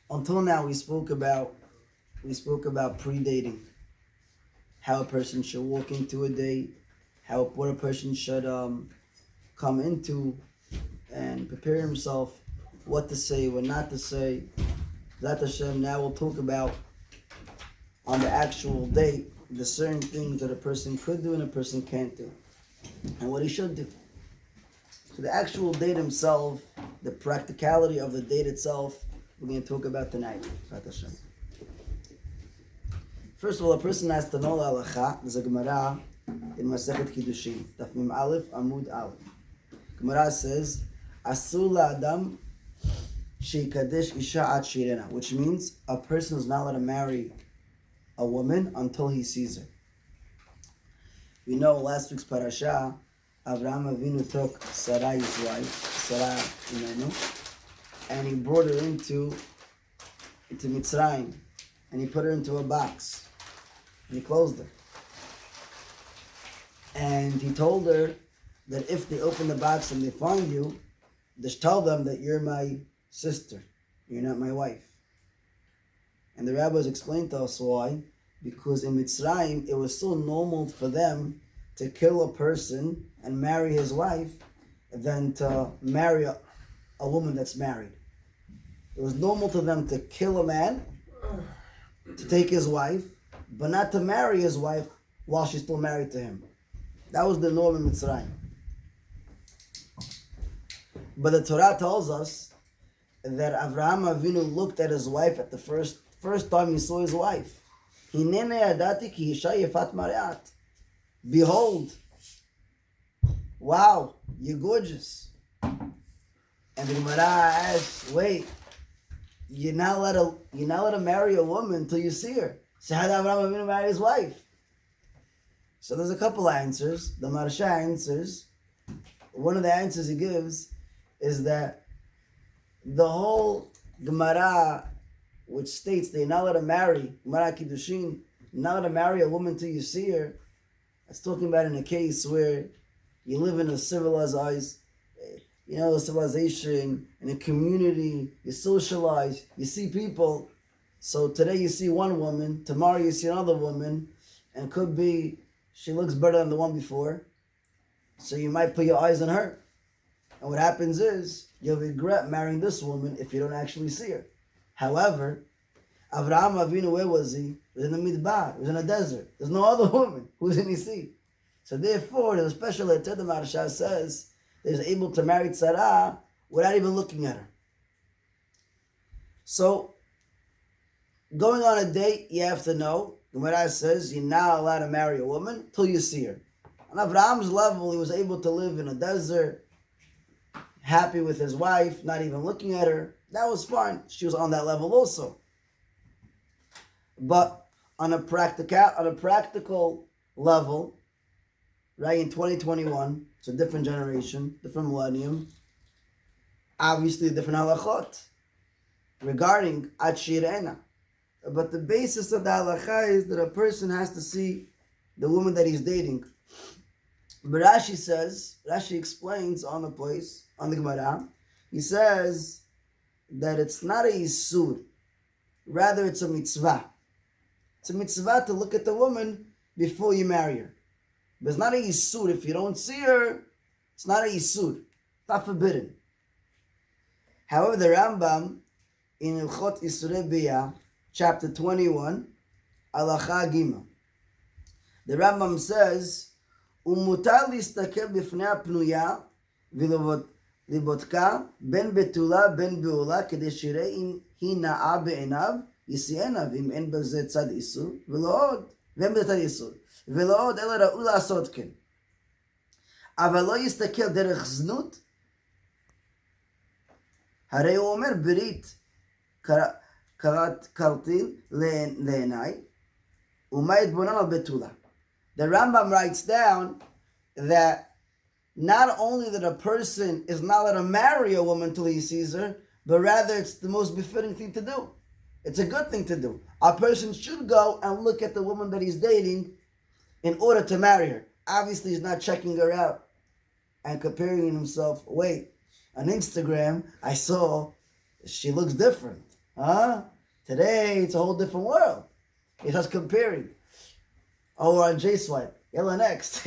Until now, we spoke about pre-dating, how a person should walk into a date, what a person should come into and prepare himself, what to say, what not to say. That Hashem, now we'll talk about on the actual date the certain things that a person could do and a person can't do, and what he should do. So the actual date himself, the practicality of the date itself, we're going to talk about tonight. First of all, a person has to know the halacha. There's a Gemara in Masechet Kiddushin, Daf Mem Aleph, Amud Aleph. Gemara says, "Asur la'adam sheikadesh isha ad shirena," which means a person is not allowed to marry a woman until he sees her. We know last week's parasha, Avraham Avinu took Sarai's wife, Sarah Imenu, and he brought her into Mitzrayim, and he put her into a box, and he closed her. And he told her that if they open the box and they find you, just tell them that you're my sister, you're not my wife. And the rabbis explained to us why. Because in Mitzrayim, it was so normal for them to kill a person and marry his wife than to marry a woman that's married. It was normal to them to kill a man, to take his wife, but not to marry his wife while she's still married to him. That was the norm in Mitzrayim. But the Torah tells us that Avraham Avinu looked at his wife at the first time he saw his wife. Behold, wow, you're gorgeous. And the Gemara asks, wait, you're not allowed to marry a woman until you see her. So how did Avraham Avinu marry his wife? So there's a couple answers. The Maharsha answers. One of the answers he gives is that the whole Gemara, which states that you're not allowed to marry, Gemara Kiddushin, you're not allowed to marry a woman till you see her, that's talking about in a case where you live in a civilization, in a community, you socialize, you see people. So today you see one woman, tomorrow you see another woman, and could be she looks better than the one before, so you might put your eyes on her. And what happens is, you'll regret marrying this woman if you don't actually see her. However, Avraham Avinu, where was he? He was in the Midbar. He was in a desert. There's no other woman. Who didn't he see? So therefore, there's a special letter, the Maharsha says, that he's able to marry Tzara without even looking at her. So, going on a date, you have to know, the Gemara says, you're not allowed to marry a woman till you see her. On Avraham's level, he was able to live in a desert, happy with his wife, not even looking at her. That was fine. She was on that level also. But on a practical level, right, in 2021, it's a different generation, different millennium, obviously different halachot regarding ad shirena. But the basis of the halacha is that a person has to see the woman that he's dating. But Rashi explains on the Gemara, he says that it's not a yisur, rather it's a mitzvah. It's a mitzvah to look at the woman before you marry her. But it's not a yisur. If you don't see her, it's not a yisur. It's not forbidden. However, the Rambam in Ilchot Isurei Biyah, chapter 21, Halacha Gimel, the Rambam says, "Umutar listakel b'fnei hapnuya v'libodka ben betula ben be'ula kedei shirei im hi na'a be'enav yisiena v'im en b'zeh tzad isur v'lo od v'em b'tzad isur v'lo od ela ra'u la'asot ken aval lo yistakel derech znut harei hu omer berit kartil le'enai u'ma yitbonan al betula." The Rambam writes down that not only that a person is not allowed to marry a woman till he sees her, but rather it's the most befitting thing to do. It's a good thing to do. A person should go and look at the woman that he's dating in order to marry her. Obviously, he's not checking her out and comparing himself. Wait, on Instagram, I saw she looks different. Huh? Today, it's a whole different world. It's just comparing. Oh, we're on J-Swipe. Yalla, next.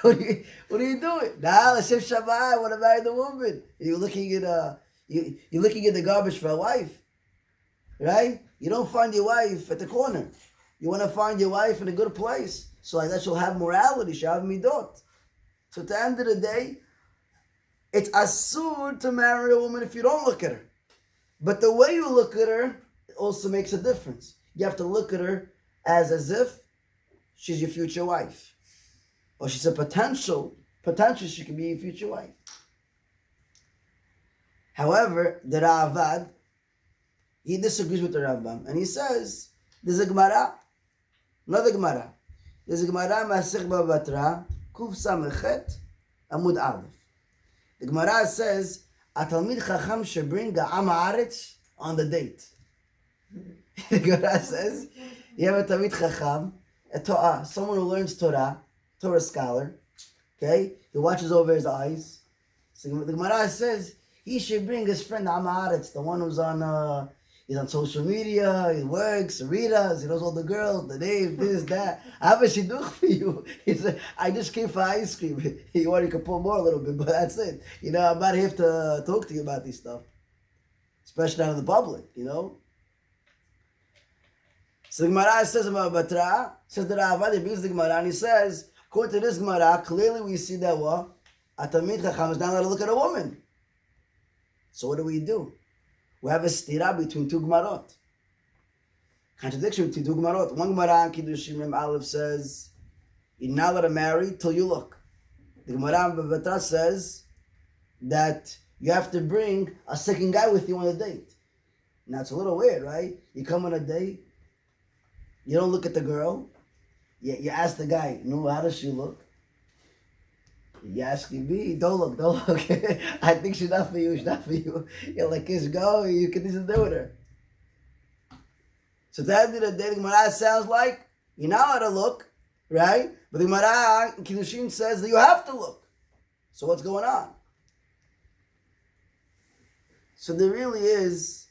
what are you doing? Nah, L'Shem Shabbat, I want to marry the woman. You're looking at you're looking at the garbage for a wife. Right? You don't find your wife at the corner. You want to find your wife in a good place. So like that she'll have morality, she'll have midot. So at the end of the day, it's asur to marry a woman if you don't look at her. But the way you look at her also makes a difference. You have to look at her as if she's your future wife. Or she's a potential she can be your future wife. However, the Ravad, he disagrees with the Rambam, and he says, there's a Gemara, another Gemara. There's a Gemara, Masech Bava Batra, Kuf Samechet, Amud Aleph. The Gemara says, a Talmid Chacham should bring a Am Haaretz on the date. The Gemara says, you have a Talmid Chacham, a Torah, someone who learns Torah scholar, okay? He watches over his eyes. So the Gemara says, he should bring his friend Am Haaretz, the one who's on, he's on social media, he works, reads, he knows all the girls, the name, this, that. I have a shidduch for you. He said, I just came for ice cream. You want, you can pull more a little bit, but that's it. You know, I'm not here to talk to you about this stuff. Especially not in the public, you know? So the Gemara says about Batra, says that Ravad brings the Gemara, and he says, according to this Gemara, clearly we see that what? A Talmid Chacham is not allowed to look at a woman. So what do? We have a stira between two Gemarot. Contradiction between two Gemarot. One Gemara in Kiddushin Mem Aleph says, you're not allowed to marry till you look. The Gemara in Batra says that you have to bring a second guy with you on a date. Now it's a little weird, right? You come on a date, you don't look at the girl, you ask the guy, no, how does she look? You asking me, don't look. I think she's not for you, You're like, kids go, you can do with her. So at the end of the day, the Gemara sounds like you're not allowed to look, right? But the Gemara in Kiddushin says that you have to look. So what's going on? So there really is,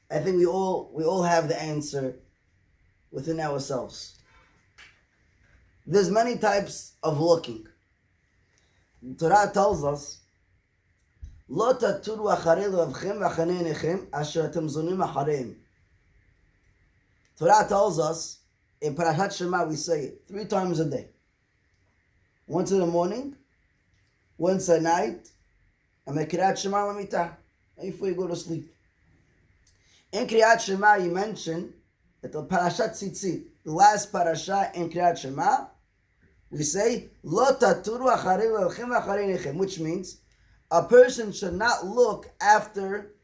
I think we all have the answer within ourselves. There's many types of looking. Torah tells us, "Lo taturu acharei levavchem v'achanei einechem asher atem zonim achareim." Torah tells us in Parashat Shema we say it 3 times a day. Once in the morning, once at night, and Kriyat Shema l'mitah, and before you go to sleep. In Kriyat Shema you mention that the Parashat Tzitzit, the last parasha in Kriyat Shema, we say, Lo taturu acharei levavchem v'acharei einechem, which means a person should not look after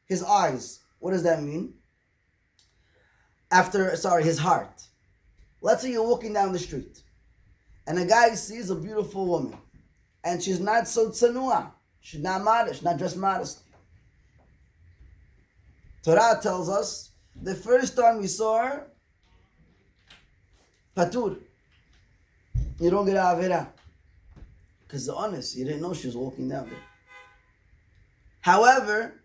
his eyes. What does that mean? His heart. Let's say you're walking down the street, and a guy sees a beautiful woman, and she's not so tsanua, she's not modest, not dressed modestly. Torah tells us, the first time we saw her, patur. You don't get avera. Because the honest, you didn't know she was walking down there. However,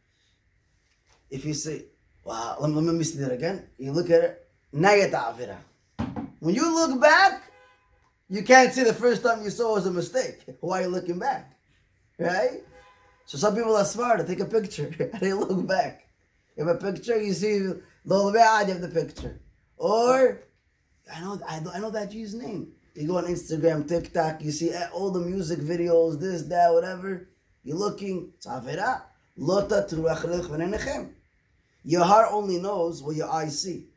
if you say, wow, let me see that again. You look at her, now you get the avera. When you look back, you can't say the first time you saw was a mistake. Why are you looking back? Right? So some people are smart to take a picture and they look back. You have a picture, you see the whole way you have the picture. Or, I know that G's name. You go on Instagram, TikTok, you see all the music videos, this, that, whatever. You're looking, it's avera. Lota turachelech v'neinechem. Your heart only knows what your eyes see.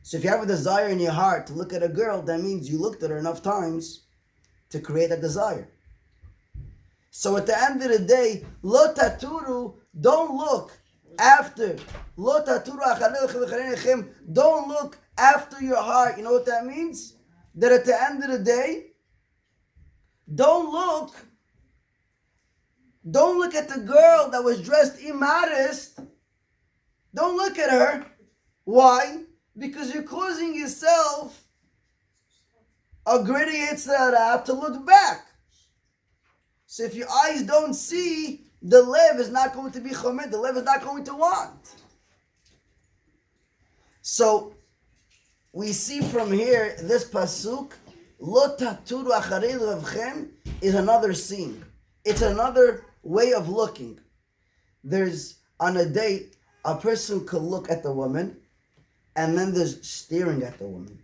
So if you have a desire in your heart to look at a girl, that means you looked at her enough times to create a desire. So at the end of the day, lo taturu, don't look after. Lo taturu acharei v'chaneinechem, don't look after your heart. You know what that means? That at the end of the day, don't look at the girl that was dressed immodest. Don't look at her. Why? Because you're causing yourself a greater yitzhara to look back. So if your eyes don't see, the lev is not going to be chomet, the lev is not going to want. So we see from here, this pasuk, lo taturu acharei levavchem, is another scene. It's another way of looking. There's, on a date, a person could look at the woman, and then there's staring at the woman.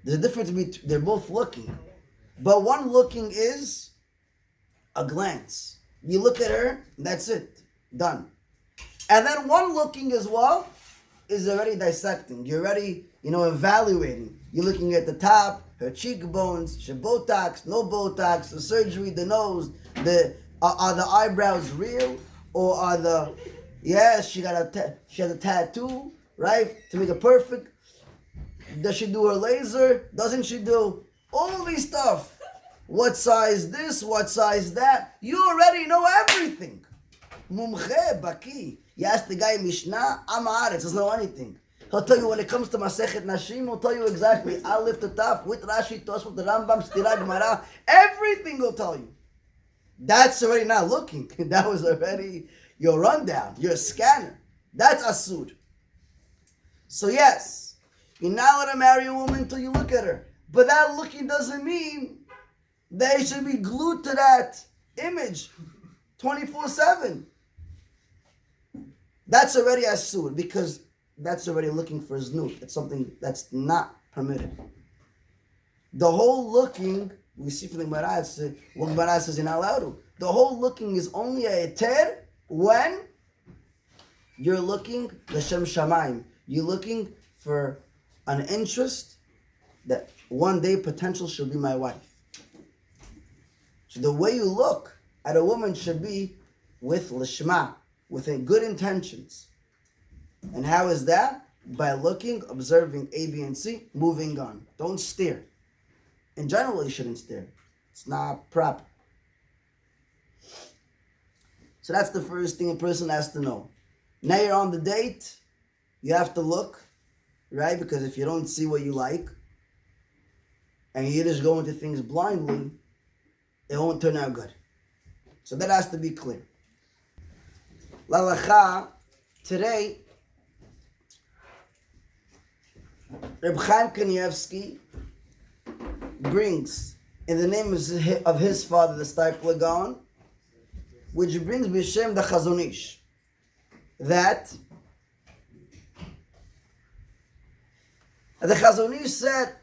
There's a difference between, they're both looking. But one looking is a glance. You look at her, that's it. Done. And then one looking as well is already dissecting. You're already, evaluating. You're looking at the top, her cheekbones, she Botox, no Botox, the surgery, the nose, are the eyebrows real? Or are she has a tattoo, right? To make it perfect. Does she do her laser? Doesn't she do all these stuff? What size this? What size that? You already know everything. Mumche, baki. You ask the guy Mishnah, Amaretz, doesn't know anything. He'll tell you when it comes to Masechet Nashim, he'll tell you exactly. I'll lift it up with Rashi, Tosfot, the Rambam, Stira, Gemara. Everything he'll tell you. That's already not looking. That was already your rundown, your scanner. That's asur. So yes, you're not allowed to marry a woman until you look at her. But that looking doesn't mean that you should be glued to that image 24/7. That's already asur, because that's already looking for znut. It's something that's not permitted. The whole looking, we see from the Gemara, what Gemara says you're not allowed to. The whole looking is only a heter when you're looking l'shem shamayim. You're looking for an interest that one day potential should be my wife. So the way you look at a woman should be with lishma, with good intentions. And how is that? By looking, observing A, B, and C, moving on. Don't stare. In general, you shouldn't stare. It's not proper. So that's the first thing a person has to know. Now you're on the date, you have to look, right? Because if you don't see what you like, and you just go into things blindly, it won't turn out good. So that has to be clear. Lalacha, today, Reb Chaim Kanievsky brings, in the name of his father, the Steipler Gaon, which brings B'Shem the Chazon Ish, that the Chazon Ish said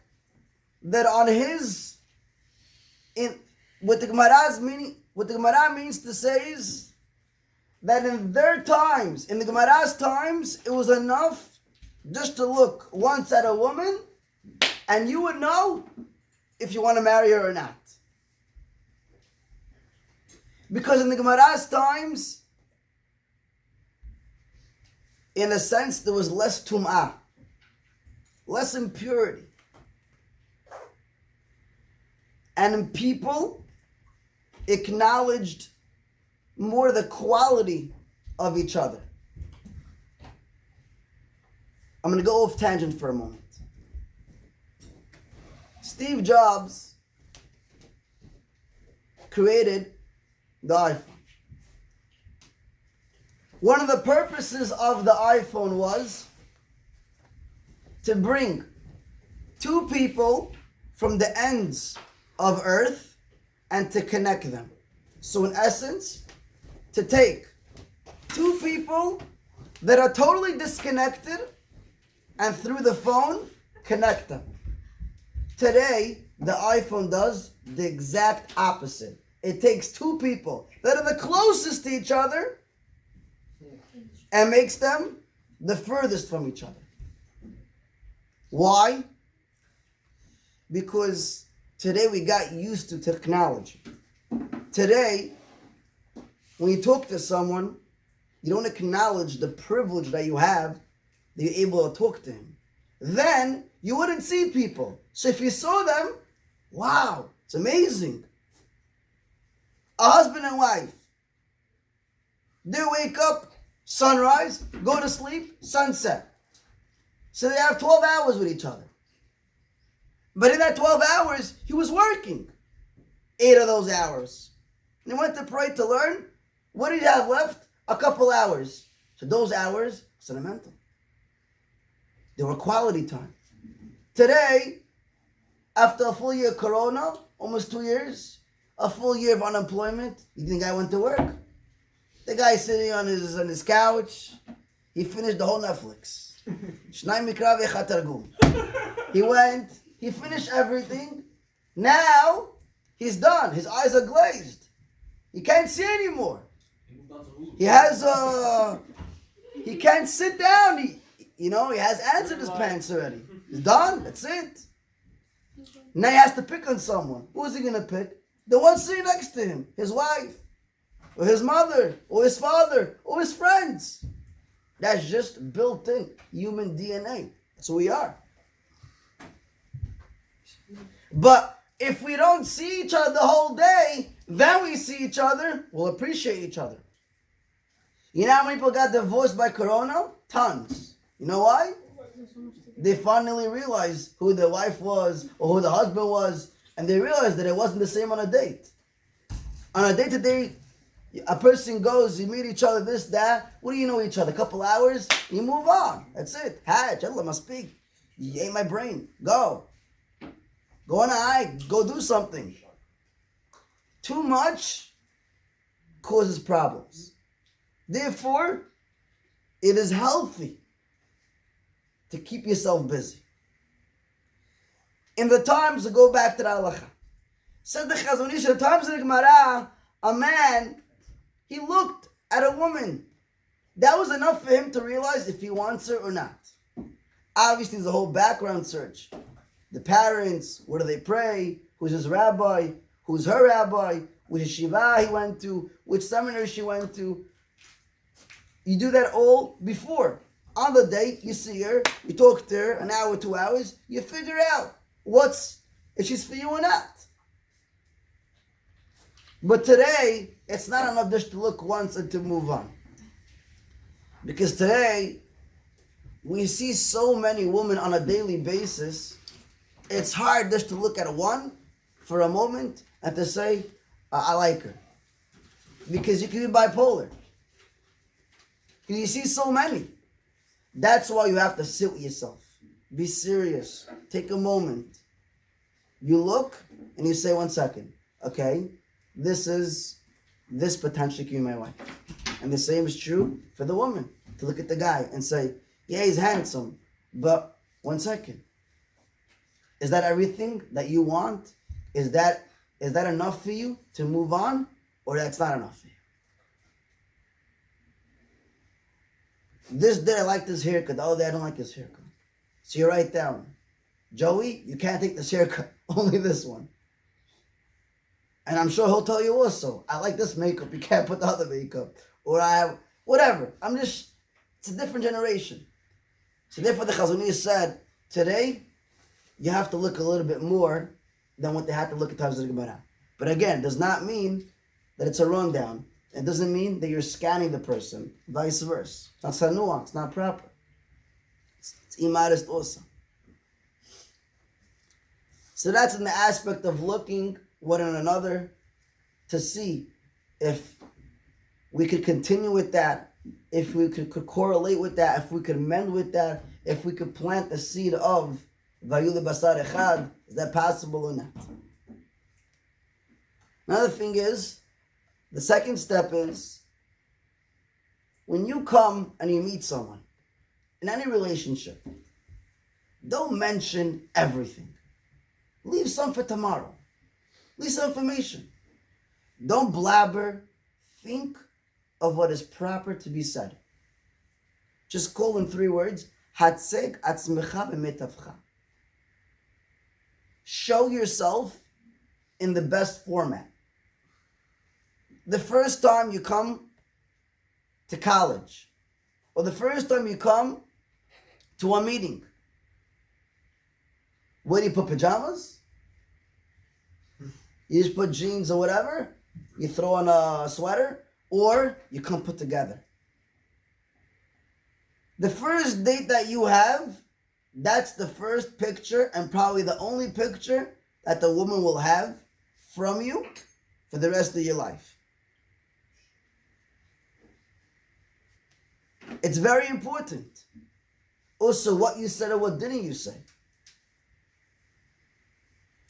that on his, what the Gemara means to say is that in their times, in the Gemara's times, it was enough just to look once at a woman and you would know if you want to marry her or not. Because in the Gemara's times, in a sense, there was less tum'ah, less impurity. And people acknowledged more the quality of each other. I'm going to go off tangent for a moment. Steve Jobs created the iPhone. One of the purposes of the iPhone was to bring two people from the ends of Earth and to connect them. So in essence, to take two people that are totally disconnected and through the phone, connect them. Today, the iPhone does the exact opposite. It takes two people that are the closest to each other and makes them the furthest from each other. Why? Because today we got used to technology. Today, when you talk to someone, you don't acknowledge the privilege that you have that you're able to talk to him. Then you wouldn't see people. So if you saw them, wow, it's amazing. A husband and wife, they wake up, sunrise, go to sleep, sunset. So they have 12 hours with each other. But in that 12 hours, he was working 8 of those hours. and he went to pray to learn. What did he have left? A couple hours. So those hours, sentimental. They were quality time. Today, after a full year of Corona, almost 2 years, a full year of unemployment, you think the guy went to work? The guy sitting on his couch, he finished the whole Netflix. He went, he finished everything. Now, he's done. His eyes are glazed. He can't see anymore. He has he can't sit down. He has ants in his pants already. He's done. That's it. Now he has to pick on someone. Who is he going to pick? The one sitting next to him. His wife. Or his mother. Or his father. Or his friends. That's just built-in human DNA. That's who we are. But if we don't see each other the whole day, then we see each other, we'll appreciate each other. You know how many people got divorced by Corona? Tons. You know why? They finally realized who the wife was or who the husband was, and they realized that it wasn't the same on a date. On a day-to-day, a person goes, you meet each other, this, that. What do you know each other? A couple hours, you move on. That's it. Hatch, I must speak. You ate my brain. Go. Go on a hike. Go do something. Too much causes problems. Therefore, it is healthy to keep yourself busy. In the times, to go back to the halacha, said the Chazon Ish, in the times of the Gemara, a man, he looked at a woman. That was enough for him to realize if he wants her or not. Obviously, there's a whole background search. The parents, where do they pray? Who's his rabbi? Who's her rabbi? Which yeshiva he went to? Which seminary she went to? You do that all before. On the date, you see her, you talk to her, an hour, 2 hours, you figure out if she's for you or not. But today, it's not enough just to look once and to move on. Because today, we see so many women on a daily basis, it's hard just to look at one for a moment and to say, I like her. Because you can be bipolar. You see so many. That's why you have to sit with yourself. Be serious. Take a moment. You look and you say, 1 second. Okay, this potentially could be my wife. And the same is true for the woman. To look at the guy and say, yeah, he's handsome, but 1 second. Is that everything that you want? Is that enough for you to move on? Or that's not enough for you? This day I like this haircut. The other day I don't like this haircut. So you write down, Joey, you can't take this haircut. Only this one. And I'm sure he'll tell you also, I like this makeup. You can't put the other makeup. Or whatever. It's a different generation. So therefore the Chazon Ish said, today, you have to look a little bit more than what they had to look at times of the Gemara. But again, does not mean that it's a rundown. It doesn't mean that you're scanning the person. Vice versa. It's not sanua. It's not proper. It's imarist also. So that's in the aspect of looking one in another to see if we could continue with that, if we could correlate with that, if we could mend with that, if we could plant the seed of Vayu lebasar echad. Is that possible or not? Another thing is, the second step is, when you come and you meet someone, in any relationship, don't mention everything. Leave some for tomorrow. Leave some information. Don't blabber. Think of what is proper to be said. Just call in 3 words. Hatzeg atzmecha b'metavcha. Show yourself in the best format. The first time you come to college, or the first time you come to a meeting, where do you put pajamas? You just put jeans or whatever? You throw on a sweater? Or you come put together? The first date that you have, that's the first picture and probably the only picture that the woman will have from you for the rest of your life. It's very important. Also, what you said or what didn't you say.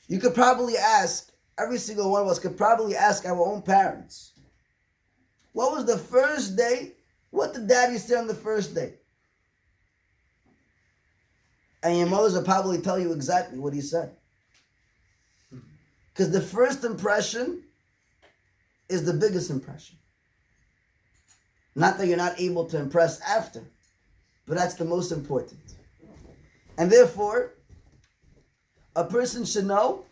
You could probably ask, every single one of us could probably ask our own parents, what was the first day? What did daddy say on the first day? And your mothers will probably tell you exactly what he said. Because the first impression is the biggest impression. Not that you're not able to impress after, but that's the most important. And therefore, a person should know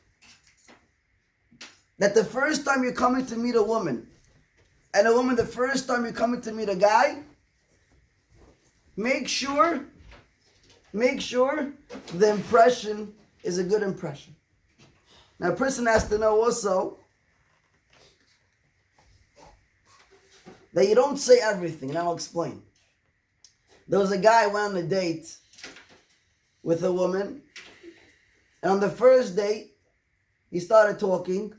that the first time you're coming to meet a woman, and a woman the first time you're coming to meet a guy, make sure the impression is a good impression. Now, a person has to know also that you don't say everything, and I'll explain. There was a guy who went on a date with a woman, and on the first date, he started talking,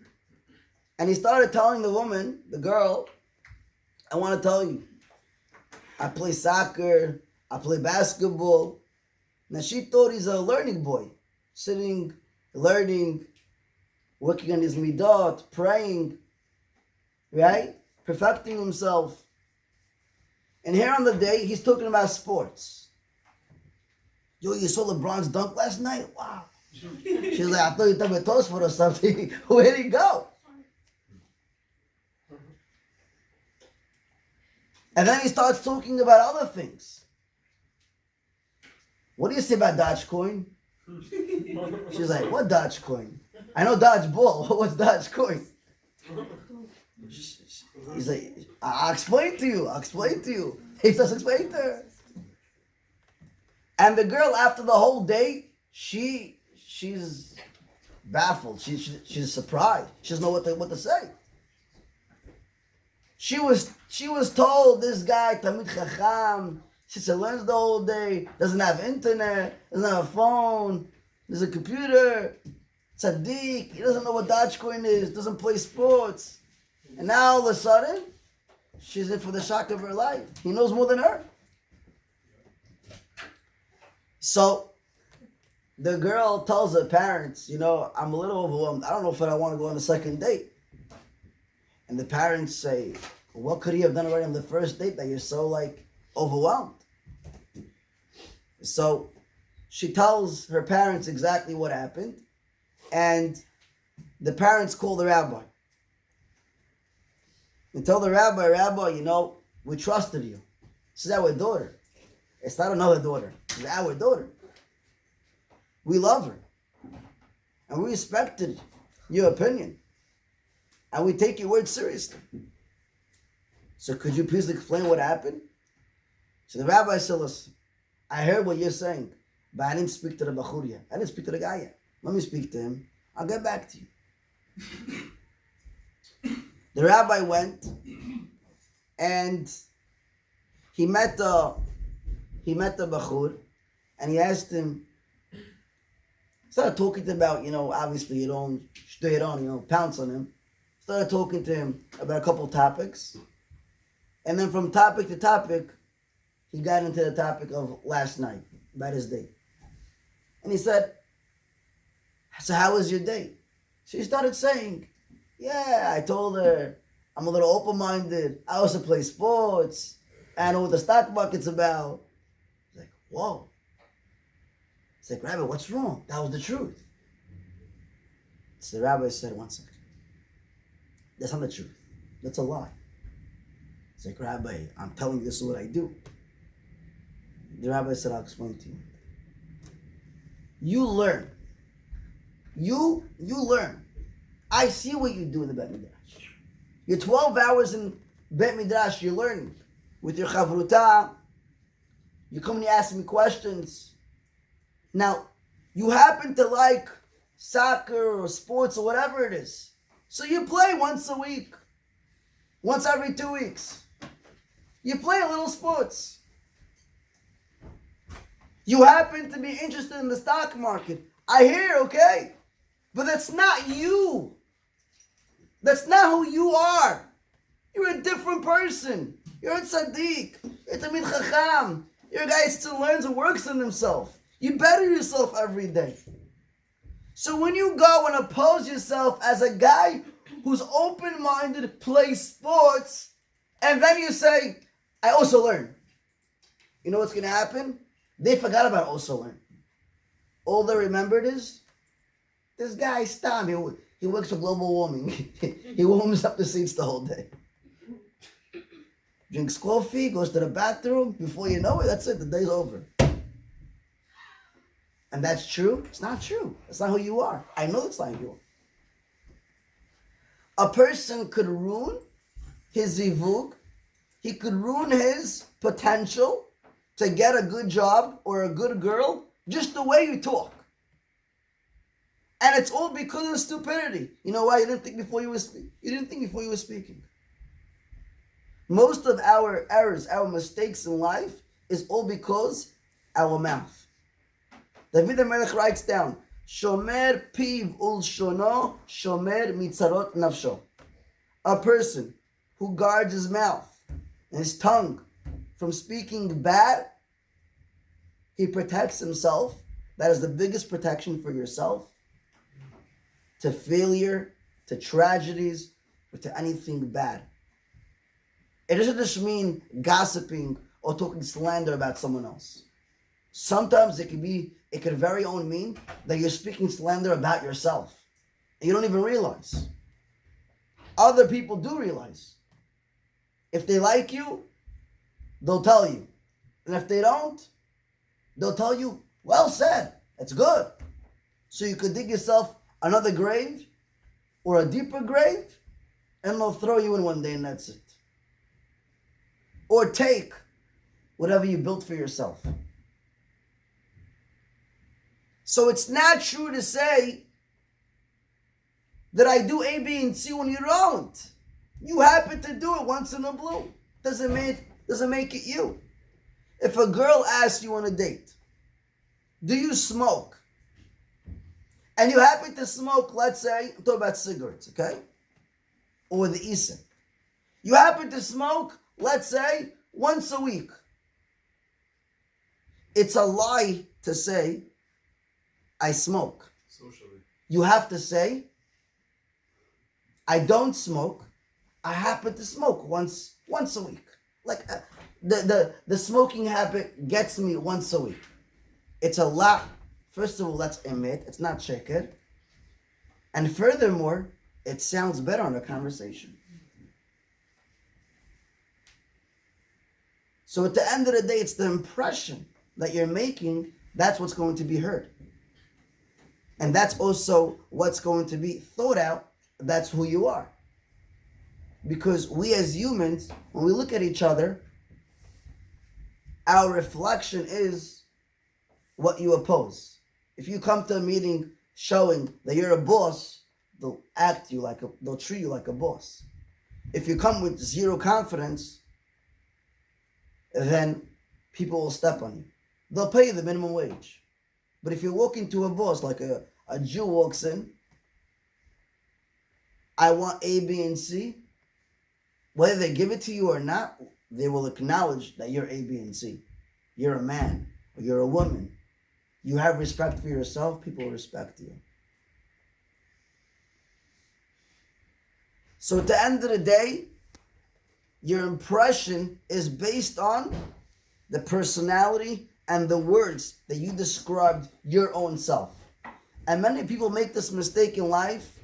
and he started telling the woman, the girl, I want to tell you, I play soccer, I play basketball. Now she thought he's a learning boy, sitting, learning, working on his midot, praying, right? Perfecting himself. And here on the day, he's talking about sports. Yo, you saw LeBron's dunk last night? Wow. She's like, I thought you took a toast for or something. Where'd he go? And then he starts talking about other things. What do you say about Dogecoin? She's like, what Dogecoin? I know dodgeball. What's Dogecoin? He's like, I'll explain to you. He starts explaining to her. And the girl, after the whole day, she's baffled. She's surprised. She doesn't know what to say. She was told this guy, Tamid Chacham, she said, learns the whole day, doesn't have internet, doesn't have a phone, there's a computer, tzaddik, he doesn't know what Dogecoin is, doesn't play sports. And now all of a sudden, she's in for the shock of her life. He knows more than her. So, the girl tells her parents, I'm a little overwhelmed. I don't know if I want to go on a second date. And the parents say, what could he have done already on the first date that you're so, overwhelmed? So, she tells her parents exactly what happened. And the parents call the rabbi. And tell the rabbi, we trusted you. This is our daughter. It's not another daughter. It's our daughter. We love her. And we respected your opinion. And we take your word seriously. So could you please explain what happened? So the rabbi said, listen, I heard what you're saying, but I didn't speak to the bachur yet. I didn't speak to the guy yet. Let me speak to him. I'll get back to you. The rabbi went and he met the bachur and he asked him, started talking to him about, obviously you don't stay on, pounce on him. Started talking to him about a couple topics. And then from topic to topic, he got into the topic of last night, about his date. And he said, so how was your date? So he started saying, yeah, I told her I'm a little open-minded. I also play sports. I know what the stock market's about. He's like, whoa. It's like, Rabbi, what's wrong? That was the truth. So the rabbi said, 1 second. That's not the truth. That's a lie. It's like, Rabbi, I'm telling you this is what I do. The rabbi said, I'll explain to you. You learn. You learn. I see what you do in the Bet Midrash. You're 12 hours in Bet Midrash, you're learning. With your chavruta, you come and you ask me questions. Now, you happen to like soccer or sports or whatever it is. So you play once a week. Once every 2 weeks. You play a little sports. You happen to be interested in the stock market. I hear, okay? But that's not you. That's not who you are. You're a different person. You're a tzaddik. You're a Talmid Chacham. You're a guy who still learns and works on himself. You better yourself every day. So when you go and oppose yourself as a guy who's open-minded, plays sports, and then you say, I also learn. You know what's going to happen? They forgot about also learn. All they remembered is, this guy, Stam, he works for global warming. He warms up the seats the whole day. Drinks coffee, goes to the bathroom. Before you know it, that's it. The day's over. And that's true? It's not true. That's not who you are. I know it's not who you are. A person could ruin his zivug. He could ruin his potential to get a good job or a good girl just the way you talk. And it's all because of stupidity. You know why? You didn't think before you were speaking. You didn't think before you were speaking. Most of our errors, our mistakes in life is all because our mouth. David HaMelech writes down, Shomer piv ulshono, shomer mitzarot nafsho. A person who guards his mouth and his tongue from speaking bad, he protects himself. That is the biggest protection for yourself. To failure, to tragedies, or to anything bad. It doesn't just mean gossiping or talking slander about someone else. Sometimes it could very own mean that you're speaking slander about yourself. And you don't even realize. Other people do realize. If they like you, they'll tell you. And if they don't, they'll tell you, well said, it's good. So you could dig yourself another grave or a deeper grave, and they'll throw you in one day and that's it. Or take whatever you built for yourself. So it's not true to say that I do A, B, and C when you don't. You happen to do it once in a blue. Doesn't make it you. If a girl asks you on a date, do you smoke? And you happen to smoke, let's say, I'm talking about cigarettes, okay? Or the e-cig. You happen to smoke, let's say, once a week. It's a lie to say, I smoke. Socially. You have to say, I don't smoke. I happen to smoke once a week. Like the smoking habit gets me once a week. It's a lot. First of all, that's emet. It's not sheker. And furthermore, it sounds better on a conversation. So at the end of the day, it's the impression that you're making, that's what's going to be heard. And that's also what's going to be thought out. That's who you are. Because we as humans, when we look at each other, our reflection is what you oppose. If you come to a meeting showing that you're a boss, they'll they'll treat you like a boss. If you come with zero confidence, then people will step on you. They'll pay you the minimum wage. But if you walk into a boss, like a Jew walks in, I want A, B, and C, whether they give it to you or not, they will acknowledge that you're A, B, and C. You're a man, or you're a woman. You have respect for yourself, people will respect you. So at the end of the day, your impression is based on the personality and the words that you described your own self. And many people make this mistake in life,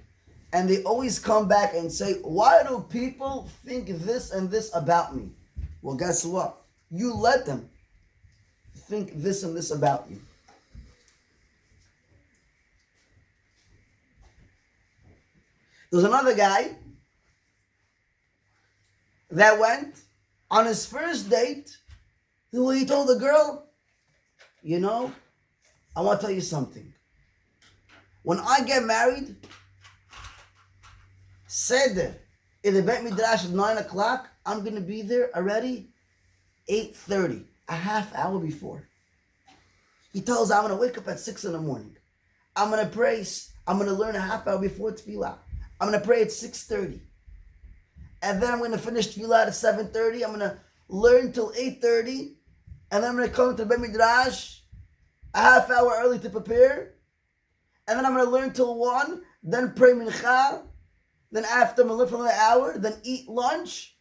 and they always come back and say, why do people think this and this about me? Well, guess what? You let them think this and this about you. There's another guy that went on his first date. He told the girl, you know, I want to tell you something. When I get married, Seder, in the Bet Midrash at 9 o'clock, I'm going to be there already 8:30, a half hour before. He tells her, I'm going to wake up at 6 in the morning. I'm going to pray. I'm going to learn a half hour before Tefillah. I'm going to pray at 6:30. And then I'm going to finish Tefillah at 7:30. I'm going to learn till 8:30, and then I'm going to come to the Bet Midrash a half hour early to prepare, and then I'm going to learn till 1, then pray mincha, then after I'm going to learn for another hour, then eat lunch.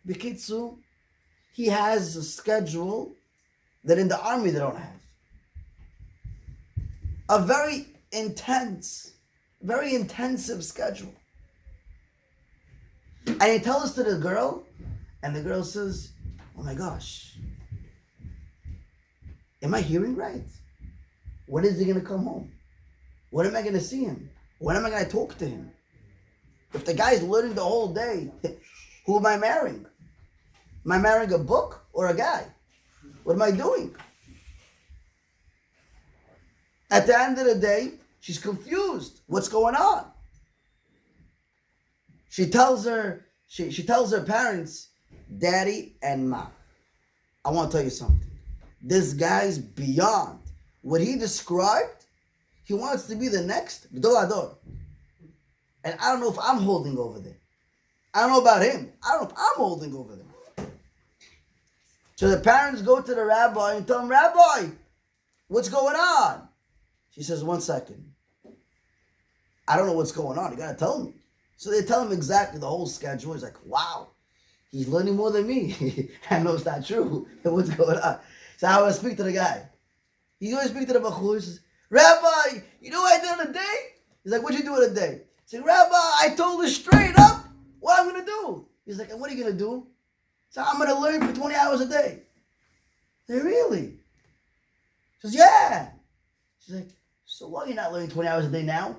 B'kitzu, he has a schedule that in the army they don't have. A very intensive schedule. And he tells us to the girl, and the girl says, oh my gosh, am I hearing right? When is he going to come home? When am I going to see him? When am I going to talk to him? If the guy's learning the whole day, who am I marrying? Am I marrying a book or a guy? What am I doing? At the end of the day, she's confused. What's going on? She tells her parents, Daddy and Ma, I want to tell you something. This guy's beyond. What he described, he wants to be the next Gdol Ador. And I don't know if I'm holding over there. I don't know about him. I don't know if I'm holding over there. So the parents go to the rabbi and tell him, Rabbi, what's going on? She says, 1 second. I don't know what's going on. You got to tell me. So they tell him exactly the whole schedule. He's like, wow, he's learning more than me. I know it's not true. What's going on? So I want to speak to the guy. He goes to speak to the Bachur. He says, Rabbi, you know what I did on a day? He's like, what'd you do on a day? He's like, Rabbi, I told her straight up what I'm going to do. He's like, and what are you going to do? So I'm going to learn for 20 hours a day. I say, really? She says, yeah. She's like, so why are you not learning 20 hours a day now?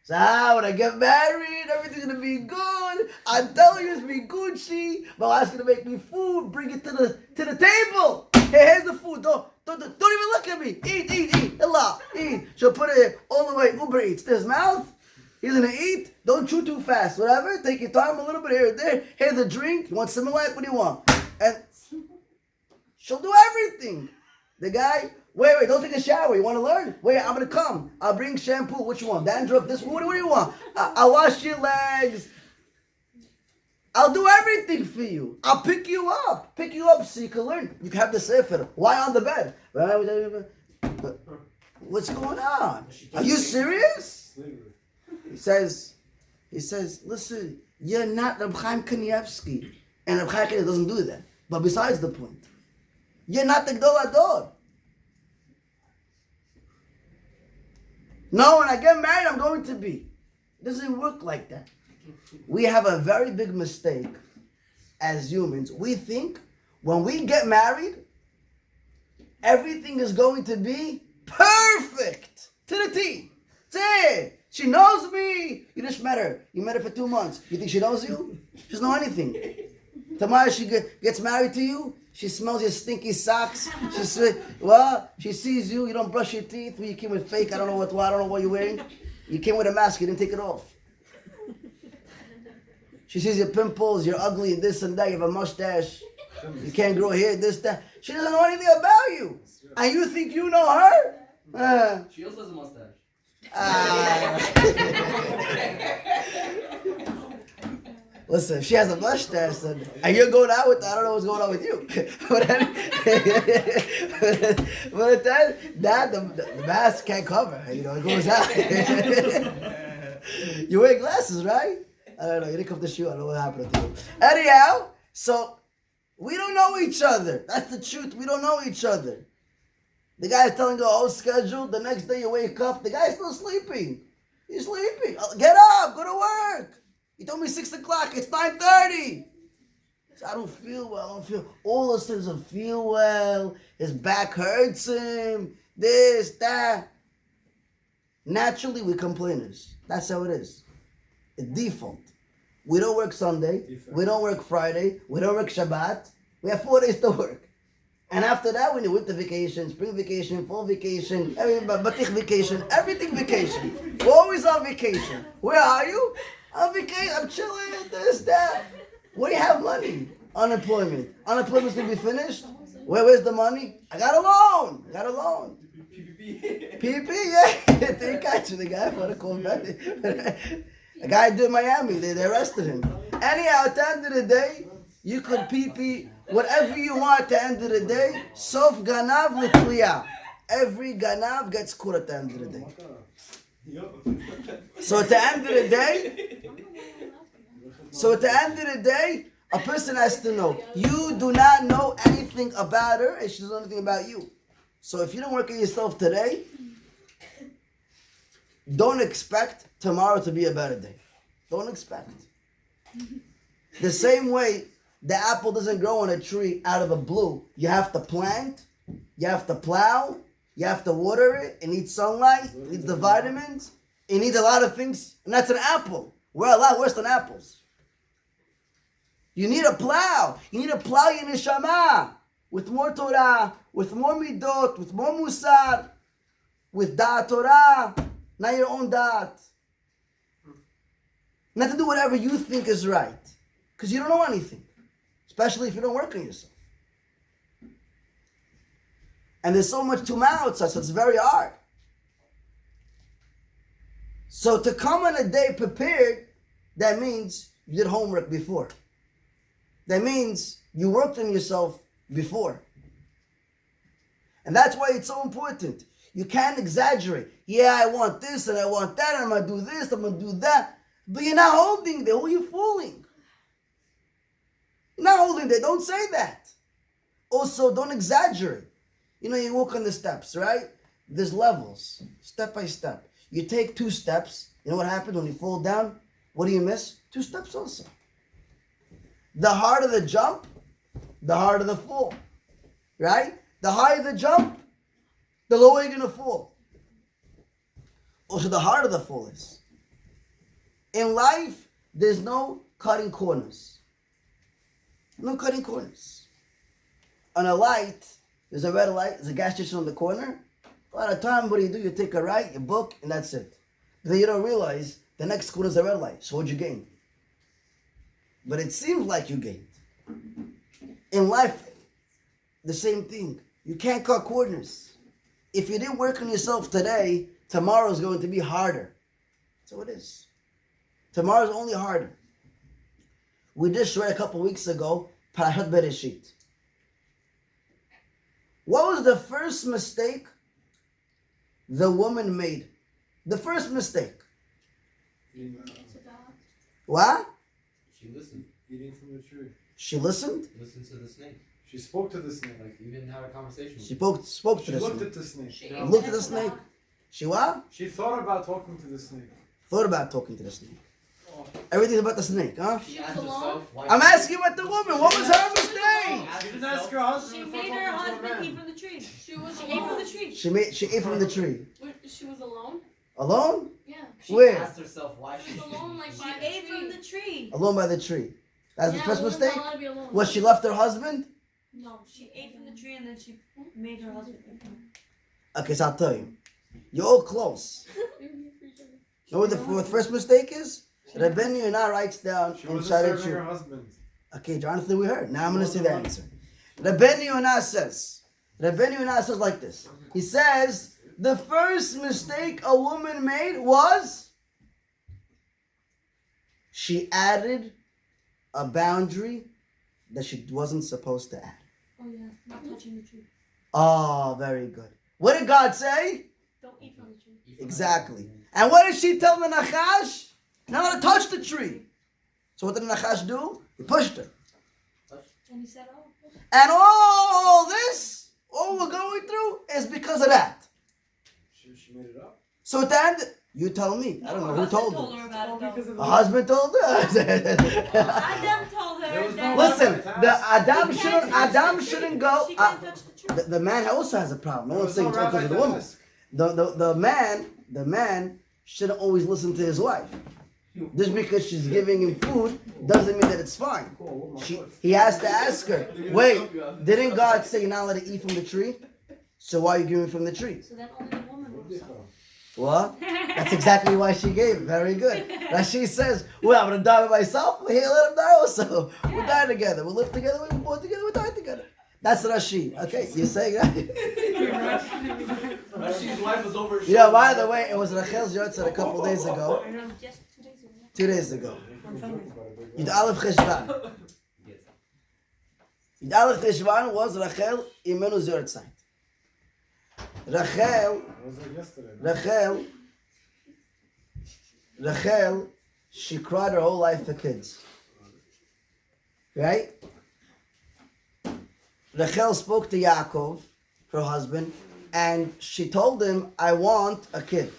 So when I get married, everything's going to be good. I'm telling you, it's going to be Gucci. My wife's going to make me food. Bring it to the table. Hey, here's the food. Don't even look at me. Eat. Allah, eat. She'll put it all the way. Uber Eats to his mouth. He's going to eat. Don't chew too fast. Whatever. Take your time a little bit here and there. Here's a drink. You want Similac? What do you want? And she'll do everything. The guy, wait, don't take a shower. You want to learn? Wait, I'm going to come. I'll bring shampoo. What you want? Dandruff? This? What do you want? I'll wash your legs. I'll do everything for you. I'll pick you up so you can learn. You can have the sefer. Why on the bed? What's going on? Are you serious? He says, listen, you're not Reb Chaim Kanievsky. And Reb Chaim Kanievsky doesn't do that. But besides the point, you're not the Gdol Ador. No, when I get married, I'm going to be. It doesn't work like that. We have a very big mistake as humans. We think when we get married, everything is going to be perfect to the T. That's it. She knows me. You just met her. You met her for 2 months. You think she knows you? She doesn't know anything. Tomorrow she gets married to you. She smells your stinky socks. She sees you. You don't brush your teeth. You came with fake. I don't know what you're wearing. You came with a mask. You didn't take it off. She sees your pimples. You're ugly. This and that. You have a mustache. You can't grow hair. This, that. She doesn't know anything about you. And you think you know her? She also has a mustache. Listen, if she has a mustache, and you're going out with her, I don't know what's going on with you. but the mask can't cover. It goes out. You wear glasses, right? I don't know. You didn't come to shoot. I don't know what happened to you. Anyhow, so we don't know each other. That's the truth. We don't know each other. The guy's telling you the whole schedule. The next day you wake up, the guy's still sleeping. He's sleeping. Get up, go to work. He told me 6 o'clock. It's 9:30. So I don't feel well. All of a sudden he doesn't feel well. His back hurts him. This, that. Naturally, we're complainers. That's how it is. It's default. We don't work Sunday. We don't work Friday. We don't work Shabbat. We have 4 days to work. And after that, we need winter vacation, spring vacation, fall vacation, batik vacation, everything vacation. We're always on vacation. Where are you? I'm vacation. I'm chilling. This, that. Where do you have money? Unemployment. Unemployment's gonna be finished. Where's the money? I got a loan. PPP, yeah. They got you. The guy for the call back. A guy did Miami. They arrested him. Anyhow, at the end of the day, you could PP Whatever you want at the end of the day, sof ganav l'tliya. Every ganav gets caught at the end of the day. So at the end of the day, a person has to know. You do not know anything about her, and she doesn't know anything about you. So if you don't work on yourself today, don't expect tomorrow to be a better day. Don't expect. The same way the apple doesn't grow on a tree out of the blue. You have to plant, you have to plow, you have to water it, it needs sunlight, it needs the vitamins, it needs a lot of things, and that's an apple. We're a lot worse than apples. You need a plow. You need to plow your neshama with more Torah, with more midot, with more musar, with da'at Torah, not your own da'at. Not to do whatever you think is right, because you don't know anything, especially if you don't work on yourself. And there's so much tumah outside, so it's very hard. So to come on a day prepared, that means you did homework before. That means you worked on yourself before. And that's why it's so important. You can't exaggerate. Yeah, I want this and I want that, and I'm going to do this, I'm going to do that. But you're not holding there. Who are you fooling? You're not holding there. Don't say that. Also, don't exaggerate. You know, you walk on the steps, right? There's levels, step by step. You take 2 steps. You know what happens when you fall down? What do you miss? 2 steps also. The harder the jump, the harder the fall. Right? The higher the jump, the lower you're going to fall. Also, the harder the fall is. In life, there's no cutting corners. No cutting corners. On a light, there's a red light, there's a gas station on the corner. A lot of time, what do? You take a right, you book, and that's it. But then you don't realize the next corner is a red light. So what'd you gain? But it seems like you gained. In life, the same thing. You can't cut corners. If you didn't work on yourself today, tomorrow is going to be harder. So it is. Tomorrow is only harder. We just read a couple weeks ago, Parashat Bereshit. What was the first mistake the woman made? The first mistake. What? She listened. Eating from the tree. She listened? Listened to the snake. She spoke to the snake. Like, you didn't have a conversation with She her. spoke to She the looked snake. at the snake. She You know? Looked at the snake. She what? She thought about talking to the snake. Thought about talking to the snake. Everything's about the snake, huh? She She was asked alone? herself why I'm she- asking about the woman. What was her mistake? Asked She didn't herself- ask her husband She before made talking her to a husband man. eat from the tree. She ate alone. from the tree. She ate from the tree. She was alone? Alone? Yeah. She Where? asked herself why She she was alone, like, She by the ate from tree. the tree. Alone by the tree. That's the Yeah, first a woman's mistake? not allowed to be alone. Was she left her husband? No, she ate from the tree and then she made her husband eat from it. Okay, so I'll tell you. You're all close. You know what the first mistake is? Rabbeinu Yonah writes down She in wasn't Shara serving her Chu. husband. Okay, Jonathan, we heard. Now I'm going to say the answer. Rabbeinu Yonah says like this. He says, the first mistake a woman made was she added a boundary that she wasn't supposed to add. Oh yeah, not touching the tree. Oh, very good. What did God say? Don't eat from the tree. Exactly. And what did she tell the Nachash? Not to touch the tree. So what did the Nachash do? He pushed her. And he said, oh. And all this, all we're going through, is because of that. She made it up. So at the end, you tell me. I don't know who told told her. her about All it though. because of A the husband told her. Adam told There her was that. no- Listen, the Adam She shouldn't. can't touch Adam the shouldn't tree. go. She can't touch the tree. The man also has a problem. No There one's was no saying because rabbi of the to woman. ask. The man shouldn't always listen to his wife. Just because she's giving him food doesn't mean that it's fine. He has to ask her, wait, didn't God say you're not allowed to eat from the tree? So why are you giving from the tree? So then only the woman will suffer. What? That's exactly why she gave it. Very good. Rashi says, well, I'm going to die by myself. Well, here, let him die also. We'll die together. We'll live together. We'll be born together. We'll die together. That's Rashi. Okay, you're saying that? Rashi's wife was over. Yeah, by the way, it was Rachel's Yotzar a couple days ago. Just 2 days ago. 2 days ago. On Sunday. Yud Aleph Cheshvan. Yudalef Cheshvan was Rachel Imenu Zyortzeit. Rachel, It was like yesterday. Rachel, she cried her whole life for kids. Right? Rachel spoke to Yaakov, her husband, and she told him, I want a kid.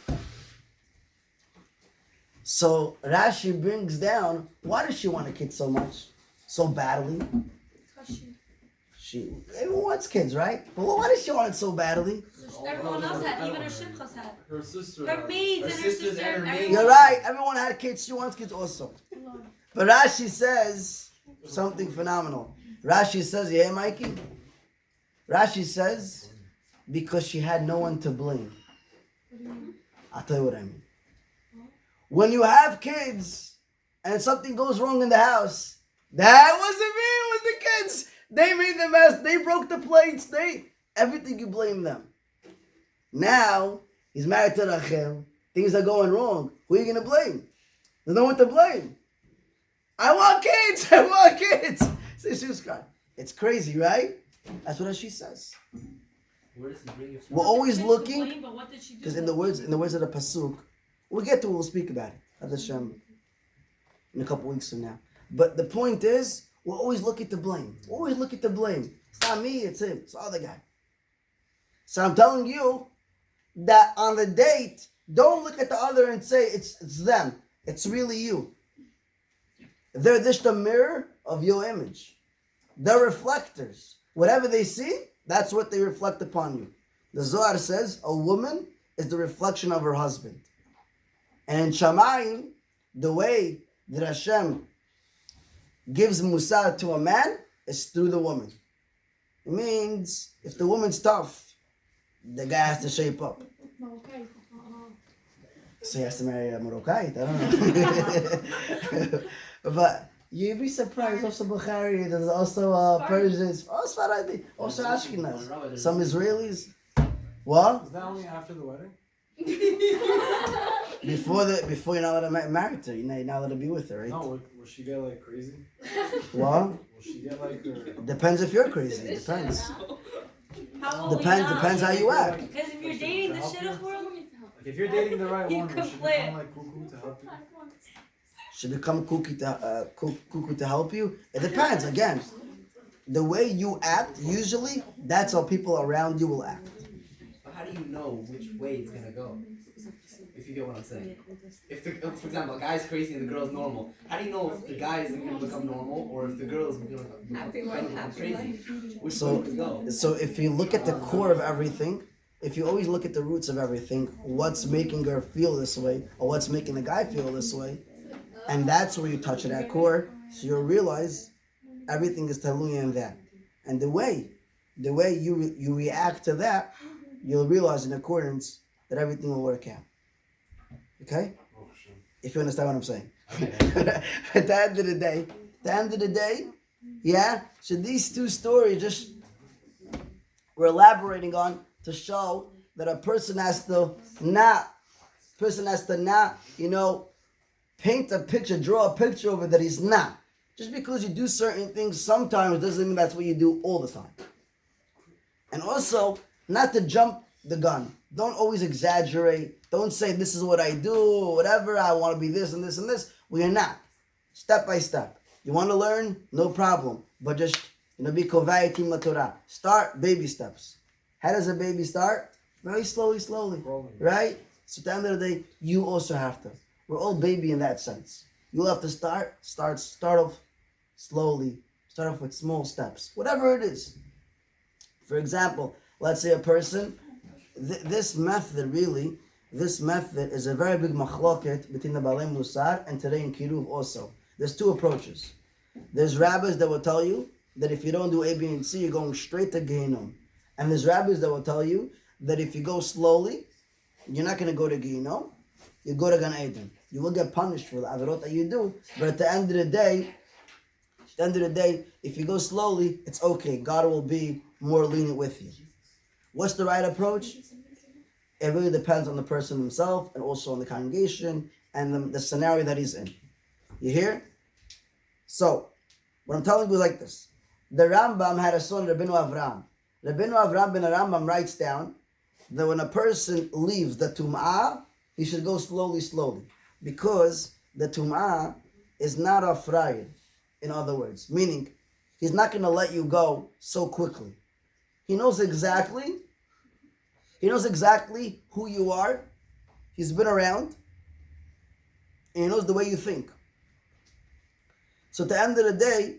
So Rashi brings down, why does she want a kid so much? So badly? Everyone wants kids, right? But why does she want it so badly? Everyone else had, even her shivchas had. Her sister. Her maids Her and her sisters sister. and her maids. everyone. You're right, everyone had kids, she wants kids also. But Rashi says something phenomenal. Rashi says, yeah, Mikey? Rashi says, because she had no one to blame. I'll tell you what I mean. When you have kids and something goes wrong in the house, that wasn't me, it was the kids. They made the mess, they broke the plates, everything you blame them. Now, he's married to Rachel, things are going wrong. Who are you going to blame? There's no one to blame. I want kids. Say she was crying. It's crazy, right? That's what she says. Where does he bring it from? We're always Kids to looking, blame, but what did she do? because in the words of the pasuk, we'll speak about it. Hashem, in a couple weeks from now. But the point is, we're always looking to blame. It's not me, it's him, it's the other guy. So I'm telling you that on the date, don't look at the other and say it's them. It's really you. They're just a mirror of your image. They're reflectors. Whatever they see, that's what they reflect upon you. The Zohar says a woman is the reflection of her husband. And in Shamayim, the way that Hashem gives Musar to a man is through the woman. It means if the woman's tough, the guy has to shape up. So he has to marry a Moroccite, I don't know. But you'd be surprised, also Bukhari, there's also Persians, also Sfaradi, also Ashkenaz, some Israelis. What? Is that only after the wedding? Before you're not allowed to marry her, you're not allowed to be with her, right? No, will she get like crazy? What? Will she get like her... Depends if you're crazy, depends. How old Depends how you act. Because if you're dating the shidduch world, Like if you're dating the right You one, could will she play become it. like cuckoo to help you? Should become cuckoo to help you? It depends. Again, the way you act, usually, that's how people around you will act. But how do you know which way it's gonna go? If you get what I'm saying. For example, a guy's crazy and the girl's normal. How do you know if the guy is gonna become normal or if the girl is gonna become crazy? Which way to go? So if you look at the core of everything, if you always look at the roots of everything, what's making her feel this way, or what's making the guy feel this way, and that's where you touch at that core, so you'll realize everything is taluya in that. And the way you react to that, you'll realize in accordance that everything will work out. Okay? Oh, sure. If you understand what I'm saying. Okay. At the end of the day, yeah, so these two stories just we're elaborating on to show that a person has to not, paint a picture, draw a picture over that he's not. Just because you do certain things sometimes doesn't mean that's what you do all the time. And also, not to jump the gun. Don't always exaggerate. Don't say this is what I do or whatever. I want to be this and this and this. Well, you're not. Step by step. You want to learn? No problem. But just, be kovayatim la Torah. Start baby steps. How does a baby start? Very slowly. Rolling. Right? So at the end of the day, you also have to. We're all baby in that sense. You'll have to start off slowly. Start off with small steps. Whatever it is. For example, let's say a person, this method is a very big machloket between the Balei Musar and today in Kiruv also. There's two approaches. There's rabbis that will tell you that if you don't do A, B, and C, you're going straight to Gehinnom. And there's rabbis that will tell you that if you go slowly, you're not going to go to Gehinnom, you go to Gan Eden. You will get punished for the averot that you do, but at the end of the day, if you go slowly, it's okay. God will be more lenient with you. What's the right approach? It really depends on the person himself and also on the congregation and the scenario that he's in. You hear? So, what I'm telling you is like this. The Rambam had a son, Rabbeinu Avram. Rabbeinu Avram ben Rambam writes down that when a person leaves the Tum'ah, he should go slowly, because the Tum'ah is not a frayed, in other words, meaning he's not going to let you go so quickly. He knows exactly who you are. He's been around, and he knows the way you think. So at the end of the day,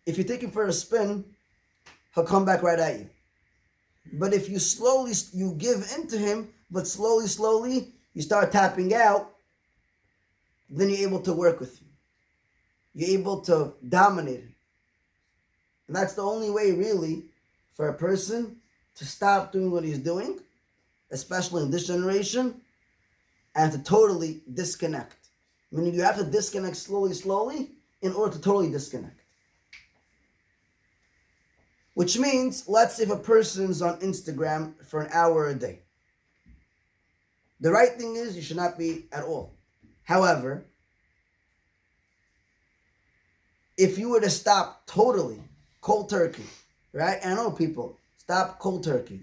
if you take him for a spin, he'll come back right at you. But if you give in to him, but slowly, you start tapping out, then you're able to work with him. You're able to dominate him. And that's the only way, really, for a person to stop doing what he's doing, especially in this generation, and to totally disconnect. Meaning you have to disconnect slowly, in order to totally disconnect. Which means, let's say if a person's on Instagram for an hour a day. The right thing is you should not be at all. However, if you were to stop totally, cold turkey, right? I know people, stop cold turkey.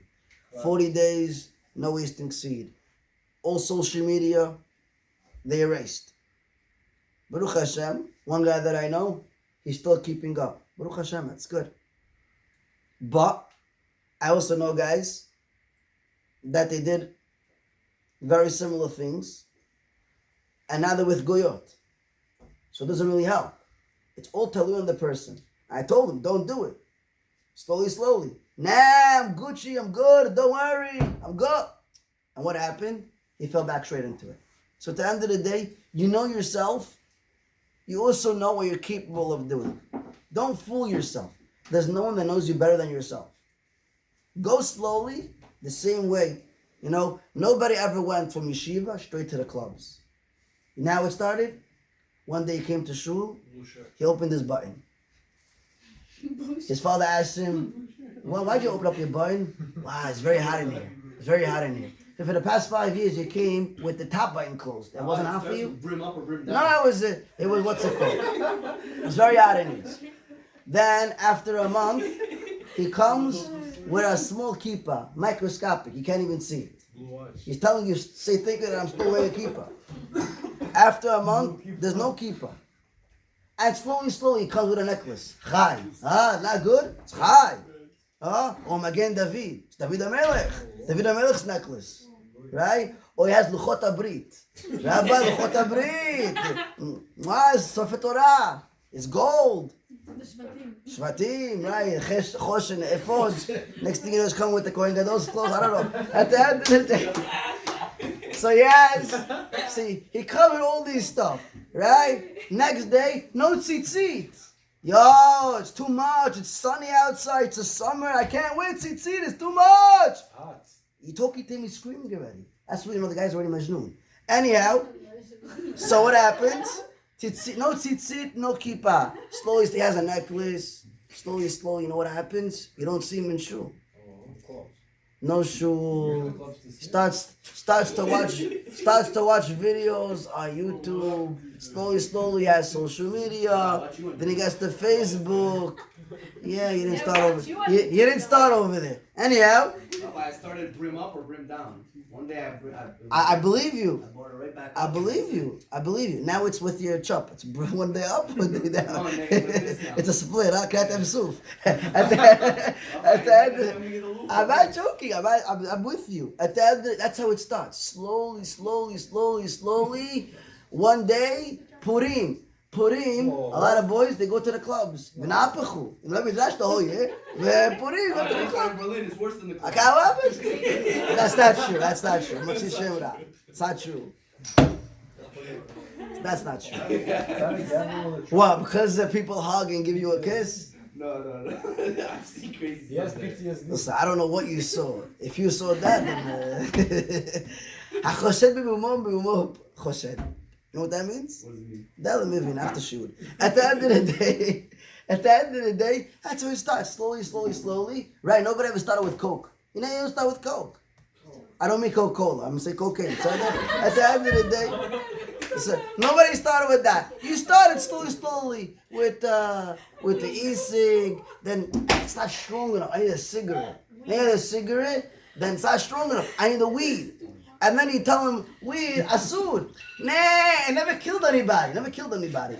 40 days, no wasting seed. All social media, they erased. Baruch Hashem, one guy that I know, he's still keeping up. Baruch Hashem, that's good. But I also know guys that they did very similar things, and now they're with Goyot. So it doesn't really help. It's all totally on the person. I told him, don't do it. Slowly. Nah, I'm Gucci, I'm good, don't worry, I'm good. And what happened? He fell back straight into it. So at the end of the day, you know yourself. You also know what you're capable of doing. Don't fool yourself. There's no one that knows you better than yourself. Go slowly, the same way. You know, nobody ever went from yeshiva straight to the clubs. You know how it started? One day he came to shul, he opened his button. His father asked him, well, why'd you open up your button? Wow, it's very hot in here. It's very hot in here. So for the past 5 years, you came with the top button closed. It wasn't hot for you? Brim up or brim down? No, it was what's it called? It was very hot in here. Then, after a month, he comes with a small kippah, microscopic. You can't even see it. He's telling you, thinking that I'm still wearing a kippah. After a month, there's no kippah. And slowly, he comes with a necklace. Chai. Not good? It's Chai. Or Magen David. It's David HaMelech. David HaMelech's necklace. Right? Or he has Luchot HaBrit. Rabbi, Luchot HaBrit. It's Sofer Torah. It's gold. Shvatim, right? Choshen, Ephod. Next thing you know, is coming with the Kohen Gadol's clothes. I don't know. At the end of the day. So he covered all these stuff, right? Next day, no tzitzit. Yo, it's too much. It's sunny outside. It's a summer. I can't wait. Tzitzit, it's too much. You talking to him, he's screaming already. That's when you know the guy's already majnun. Anyhow, so what happens? No tzitzit, no kippah. Slowly, he has a necklace. Slowly, you know what happens? You don't see him in shul. No shul. Starts to watch videos on YouTube. Slowly, he has social media. Then he gets to Facebook. Yeah, you didn't start over. You didn't start over there. Anyhow. I started brim up or brim down. One day I believe you. I brought it right back. I believe you. Now it's with your chop. It's one day up, one day down. It's a split. Can't have soup. At the end, I'm not joking. I'm with you. At the end, that's how it starts. Slowly. One day, Purim. A lot of boys, they go to the clubs. V'napachu. Let me dash the whole year. Purim, go to the club. Berlin is worse than the club. That's not true. It's not true. That's not true. What? Because people hug and give you a kiss? No. I've seen crazy Yes, stuff. PTSD. Listen, I don't know what you saw. If you saw that, then... החושד במומו חושד. You know what that means? What does it mean? That'll live after shoot. At the end of the day, that's how it starts. Slowly. Right? Nobody ever started with Coke. You know, you don't start with Coke. I don't mean Coca-Cola. I'm going to say cocaine. So at the end of the day, So, nobody started with that. You started slowly with the e-cig. Then it's not strong enough. I need a cigarette. Then it's not strong enough. I need a weed. And then you tell him, weed, asud. Nah, it never killed anybody.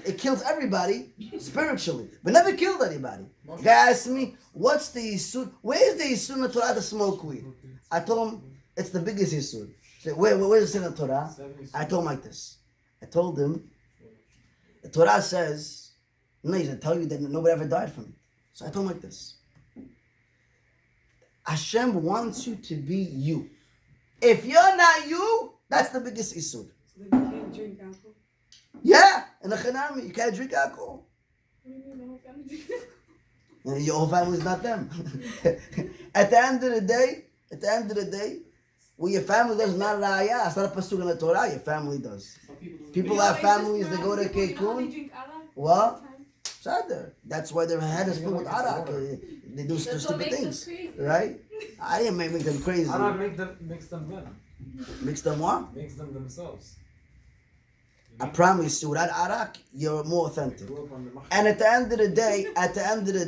It kills everybody spiritually, but never killed anybody. Guy asked me, what's the isud? Where's the isud in the Torah to smoke weed? I told him, it's the biggest isud. He said, where's it in the Torah? I told him like this. I told him, the Torah says, no, he's going to tell you that nobody ever died from it. So I told him like this. Hashem wants you to be you. If you're not you, that's the biggest isud. So then you can't drink alcohol? Yeah, in the Chanami, you can't drink alcohol. What do you mean the whole family drinks alcohol? Your whole family's not them. At the end of the day, well, your family does not raya. It's not a pasuk in the Torah. Your family does. People have families that go to Kekun. What? Sadder. That's why their head is full with arak. They do stupid things, right? I didn't make them crazy. Arak makes them them. Mix them what? Makes them themselves. I promise you, without arak, you're more authentic. And at the end of the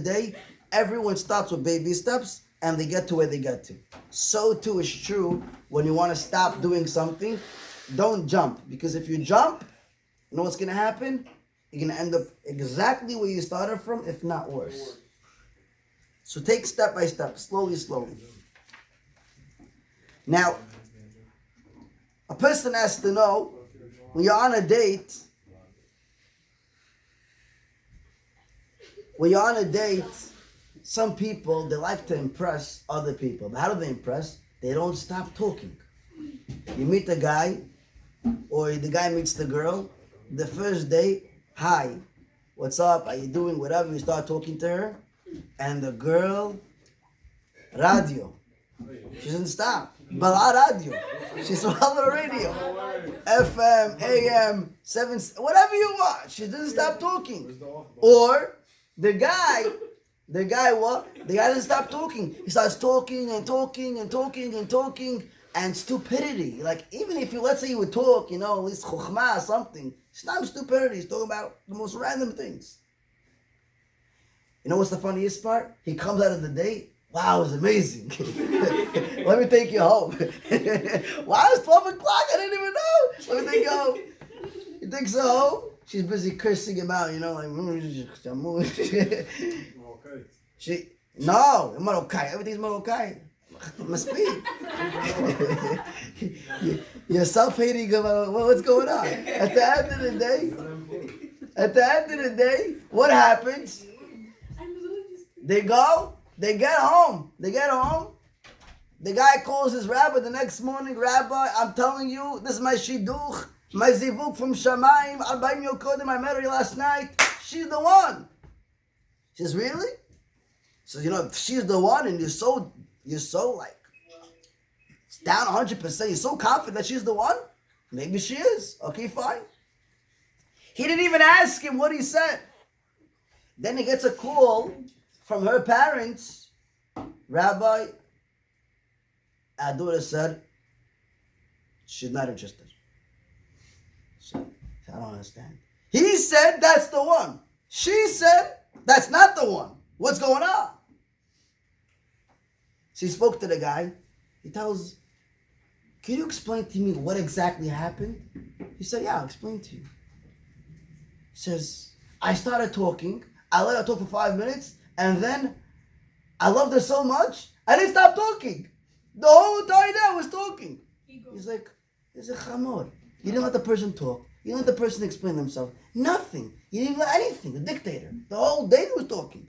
day, everyone starts with baby steps and they get to where they get to. So too is true when you want to stop doing something. Don't jump, because if you jump, you know what's going to happen? You're going to end up exactly where you started from, if not worse. So take step by step, slowly. Now, a person has to know, when you're on a date, some people, they like to impress other people. But how do they impress? They don't stop talking. You meet the guy, or the guy meets the girl, the first day, hi, what's up, how you doing, whatever, you start talking to her, and the girl, radio. She doesn't stop. Bala radio. She's on the radio. FM, AM, 7, whatever you want. She doesn't stop talking. Or the guy what? The guy doesn't stop talking. He starts talking and stupidity. Like, even if you, let's say you would talk, at least chokhmah or something, it's not stupidity. He's talking about the most random things. You know what's the funniest part? He comes out of the date. Wow, it was amazing. Let me take you home. Wow, it's 12 o'clock. I didn't even know. Let me take you home. He takes her home. She's busy cursing him out, No, Moroccan. Everything's Moroccan. Must be. You're self-hating about what's going on. At the end of the day, what happens? They get home. The guy calls his rabbi the next morning. Rabbi, I'm telling you, this is my shidduch, my zivuk from Shamayim. 40 yom kodem, I met her last night. She's the one. She says, really? So, if she's the one and you're so like, it's down 100%, you're so confident that she's the one, maybe she is. Okay, fine. He didn't even ask him what he said. Then he gets a call from her parents. Rabbi, our daughter said she's not interested. So, I don't understand. He said that's the one. She said that's not the one. What's going on? She spoke to the guy. He tells, can you explain to me what exactly happened? He said, yeah, I'll explain to you. He says, I started talking. I let her talk for 5 minutes. And then I loved her so much, I didn't stop talking. The whole entire day I was talking. He's like, there's a chamor. You didn't let the person talk. You didn't let the person explain themselves. Nothing. You didn't let anything. The dictator. The whole day he was talking.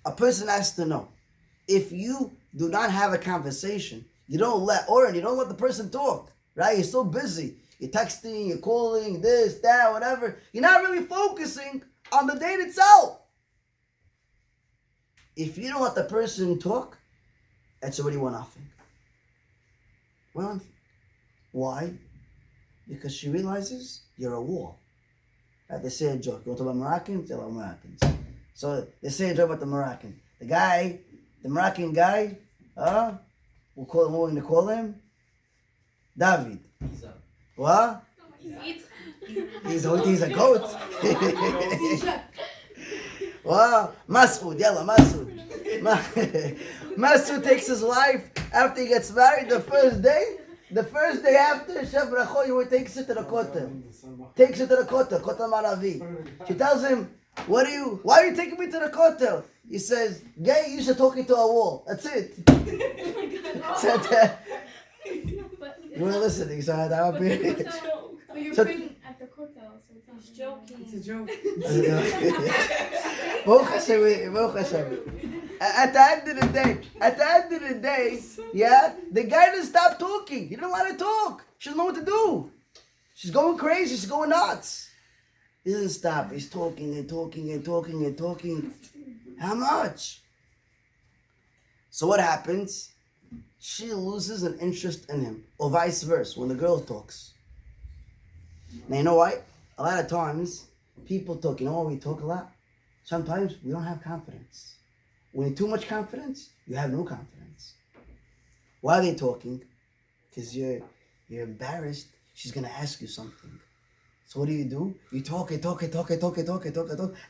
A person has to know. If you do not have a conversation, you don't let the person talk. Right? You're so busy. You're texting, you're calling, this, that, whatever. You're not really focusing on the date itself. If you don't let the person talk, that's already one thing. One thing. Why? Because she realizes you're a wall. Right? They say a joke. You want to talk about Moroccans? They're like Moroccans. So they say a joke about the Moroccan. The Moroccan guy, we're going to call him David. He's up. What? He's a goat. Wow. Masood, yalla, Masood. Masood takes his wife after he gets married the first day after Sheb Bracho, he takes her to the Kotel. Takes her to the Kotel Maravi. She tells him, why are you taking me to the Kotel? He says, gay, you should talking to a wall. That's it. You weren't listening, so I'll be. But you're So- praying at the hotel, so it's not He's joking. It's a joke. Baruch Hashem, Baruch Hashem. At the end of the day, yeah, the guy didn't stop talking. He didn't want to talk. She doesn't know what to do. She's going crazy. She's going nuts. He doesn't stop. He's talking and talking and talking and talking. How much? So what happens? She loses an interest in him, or vice versa, when the girl talks. Now, you know what? A lot of times, people talk. You know why we talk a lot? Sometimes we don't have confidence. When you have too much confidence, you have no confidence. Why are they talking? Because you're embarrassed. She's gonna ask you something. So what do? You talk,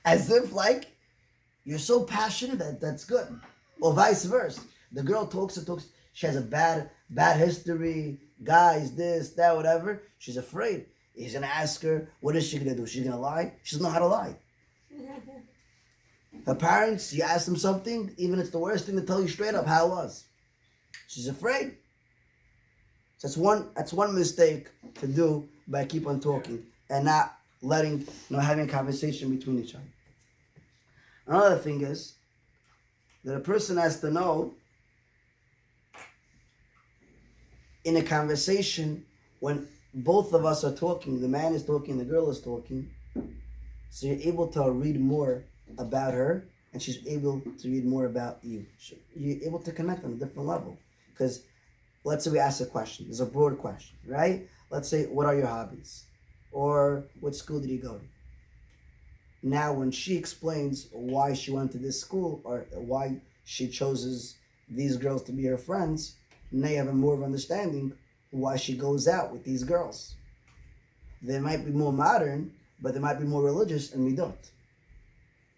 as if like you're so passionate that's good, or vice versa. The girl talks. She has a bad history, guys, this, that, whatever. She's afraid. He's gonna ask her, what is she gonna do? She's gonna lie? She doesn't know how to lie. Her parents, you ask them something, even if it's the worst thing to tell you straight up how it was. She's afraid. So that's one mistake to do by keep on talking and not having a conversation between each other. Another thing is that a person has to know in a conversation when both of us are talking, the man is talking, the girl is talking, so you're able to read more about her and she's able to read more about you. You're able to connect on a different level. Because let's say we ask a question, it's a broad question, right? Let's say, what are your hobbies? Or what school did you go to? Now when she explains why she went to this school or why she chooses these girls to be her friends, now you have a more of understanding why she goes out with these girls. They might be more modern, but they might be more religious, and we don't.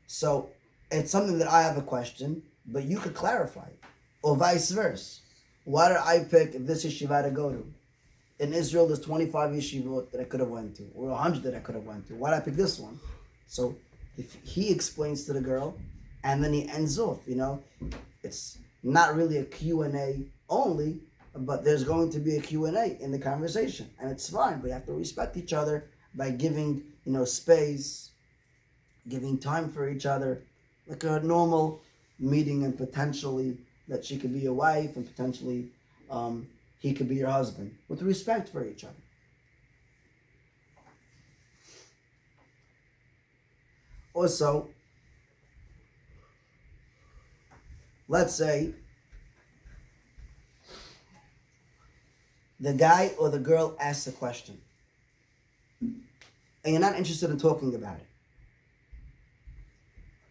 So it's something that I have a question, but you could clarify it. Or vice versa. Why did I pick this yeshiva to go to? In Israel, there's 25 yeshivot that I could have went to, or 100 that I could have went to. Why did I pick this one? So if he explains to the girl, and then he ends off, it's not really a Q&A only, but there's going to be a Q&A in the conversation, and it's fine. We have to respect each other by giving, space, giving time for each other, like a normal meeting, and potentially that she could be your wife, and potentially he could be your husband, with respect for each other. Also, let's say the guy or the girl asks a question, and you're not interested in talking about it.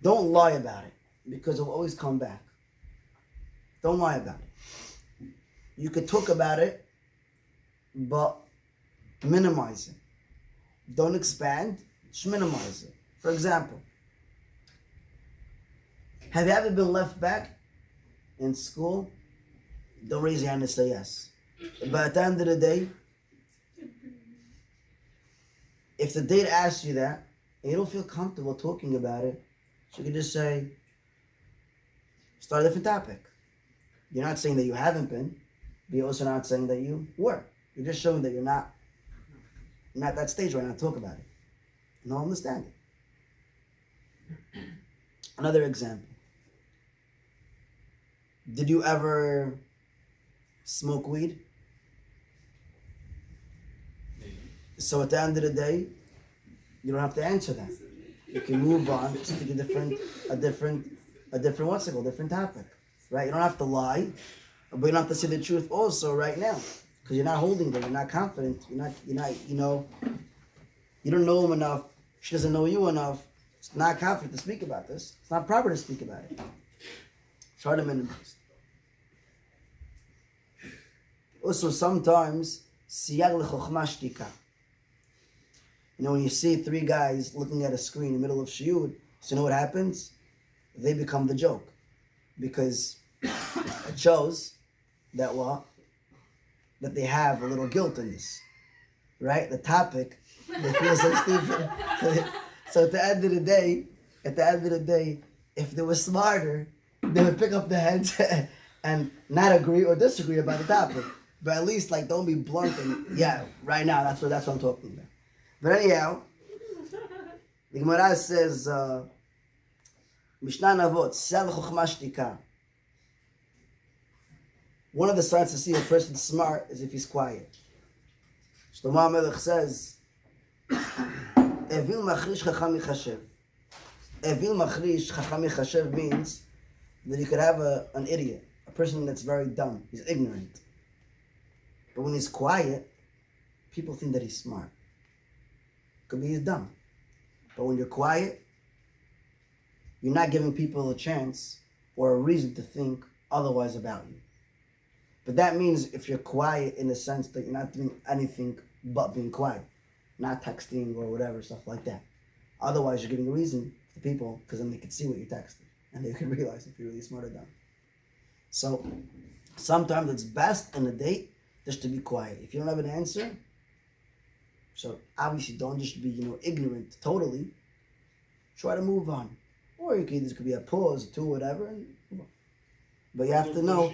Don't lie about it, because it'll always come back. Don't lie about it. You could talk about it, but minimize it. Don't expand, just minimize it. For example, have you ever been left back in school? Don't raise your hand and say yes. But at the end of the day, if the date asks you that, and you don't feel comfortable talking about it, so you can just say, start a different topic. You're not saying that you haven't been, but you're also not saying that you were. You're just showing that you're not at that stage right now to talk about it. And I'll understand it. Another example. Did you ever smoke weed? So at the end of the day, you don't have to answer that. You can move on to speak a different different topic, right? You don't have to lie, but you don't have to say the truth also right now, because you're not holding them. You're not confident. You're not. You don't know him enough. She doesn't know you enough. It's not confident to speak about this. It's not proper to speak about it. Try to minimize. Also, sometimes Siyag lechokhma shtika. You know, when you see three guys looking at a screen in the middle of shiur, so you know what happens? They become the joke. Because it shows that what? That they have a little guilt in this. Right? The topic, they feel so stupid. So at the end of the day, if they were smarter, they would pick up the headset and not agree or disagree about the topic. But at least like don't be blunt and yeah, right now that's what I'm talking about. But anyhow, the Gemara says Mishnah Navot, Sel Chochma Shtika. One of the signs to see a person's smart is if he's quiet. Shlomo HaMelech says, Evil machrish chacham yichashev. Evil machrish chacham yichashev means that you could have an idiot, a person that's very dumb, he's ignorant. But when he's quiet, people think that he's smart. Could be he's dumb. But when you're quiet, you're not giving people a chance or a reason to think otherwise about you. But that means if you're quiet in the sense that you're not doing anything but being quiet, not texting or whatever, stuff like that. Otherwise, you're giving a reason to people because then they can see what you're texting and they can realize if you're really smart or dumb. So sometimes it's best in a date just to be quiet. If you don't have an answer, so obviously don't just be, ignorant totally. Try to move on. Or this could be a pause, two, whatever. And move on. But you have to know.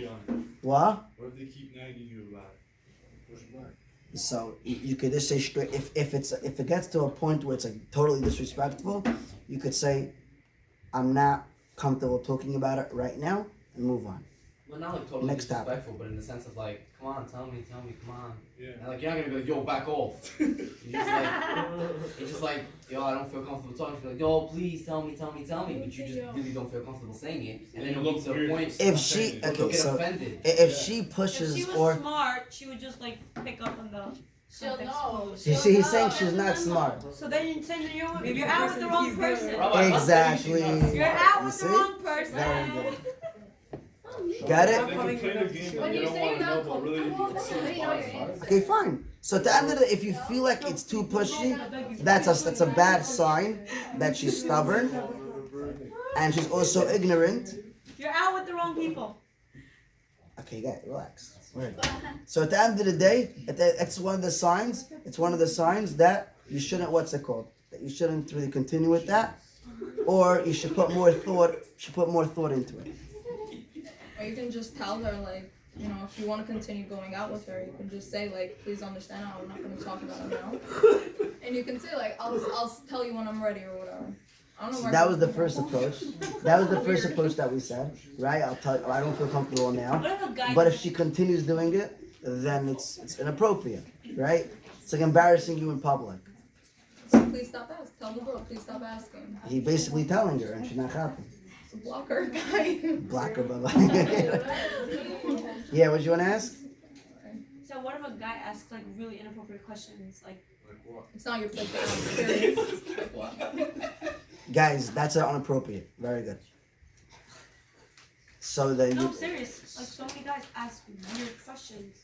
What? What if they keep nagging you about it? Push back. So you could just say straight. If it gets to a point where it's like totally disrespectful, you could say, "I'm not comfortable talking about it right now," and move on. Well, not like totally Next disrespectful, but in the sense of like, come on, tell me, come on. Yeah. And like, you're not gonna be like, yo, back off. It's just like, yo, I don't feel comfortable talking. You're like, yo, please tell me. But you just really don't feel comfortable saying it. And then you'll get to the point. If she you'll get offended. if she pushes If she was or smart, she would just like pick up on the She'll context know. clues. you see, he's saying she's not smart. So then you're saying that you're out with the wrong person. Rabbi, Exactly. You're out You with see? the wrong person. Very good. Got They it? can play the game, but When you you don't say want you're to know, not but really you comfortable, can see then the you know body your part. answer. Okay, fine. So at the end of the day, if you feel like it's too pushy, that's a bad sign that she's stubborn and she's also ignorant. You're out with the wrong people. Okay, guys, relax. Right. So at the end of the day, it's one of the signs. It's one of the signs that you shouldn't. What's it called? That you shouldn't really continue with that, or you should put more thought. Into it. Or you can just tell her, like, if you want to continue going out with her, you can just say, like, please understand, I'm not going to talk about it now. And you can say, like, I'll tell you when I'm ready or whatever. I don't know So where that I'm was the coming first from. approach. That was the first approach that we said, right? I'll tell you, I don't feel comfortable now. What if a guy? But if she continues doing it, then it's inappropriate, right? It's like embarrassing you in public. So please stop asking. Tell the girl, please stop asking. He basically telling her, and she's not happy. So block her, guy. Block her, bye-bye. Yeah, what you want to ask? So what if a guy asks like really inappropriate questions, like? Like what? It's not your place to ask. Serious. Guys, that's inappropriate. Very good. So then No, you, I'm serious. Like so many guys ask weird questions.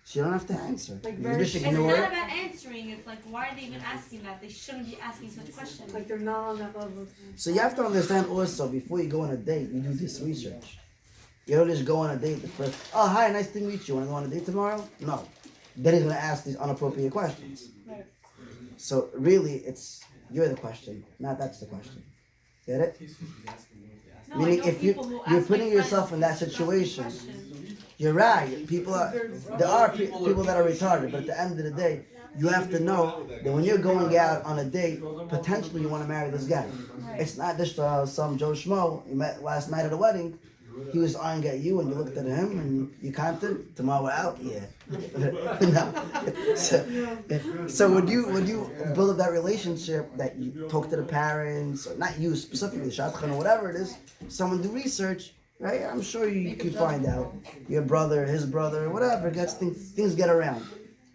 so you don't have to answer. Like You very- just It's ignore not it. about answering. It's like why are they even asking that? They shouldn't be asking such questions. Like they're not on that level. So you have to understand also, before you go on a date, you do this research. You don't just go on a date the first, oh, hi, nice to meet you. Want to go on a date tomorrow? No. Then he's going to ask these inappropriate questions. Right. So really, you're the question, not that's the question. Get it? No, Meaning I know if you- people who you're ask putting my yourself friends in that disgusting situation. questions. You're right. There are people that are retarded, but at the end of the day, you have to know that when you're going out on a date, potentially you want to marry this guy. It's not just some Joe Schmo you met last night at a wedding. He was eyeing at you and you looked at him and you counted. Tomorrow we're out, yeah. No. So when you build up that relationship, that you talk to the parents, or not you specifically, Shadchan or whatever it is, someone do research, right? I'm sure you can find out. Your brother, his brother, whatever, things get around.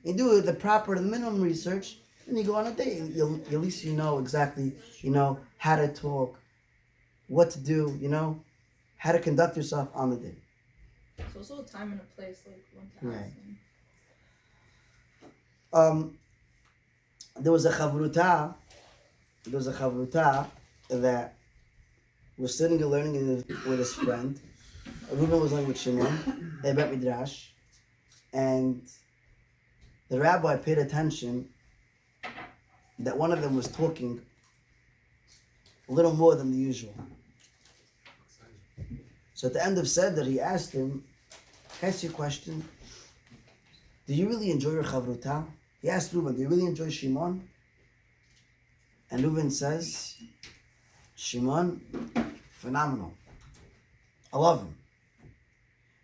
You do the proper, the minimum research, and you go on a date. At least you know exactly, how to talk, what to do, how to conduct yourself on the date. It's also a time and a place, like, when to ask Right. them. There was a chavruta that was sitting and learning with his friend. Reuben was learning with Shimon. They bet midrash, and the rabbi paid attention that one of them was talking a little more than the usual. So at the end of Seder, he asked him, "Can I ask you a question? Do you really enjoy your chavruta?" He asked Reuben, "Do you really enjoy Shimon?" And Reuben says, "Shimon, phenomenal. I love him."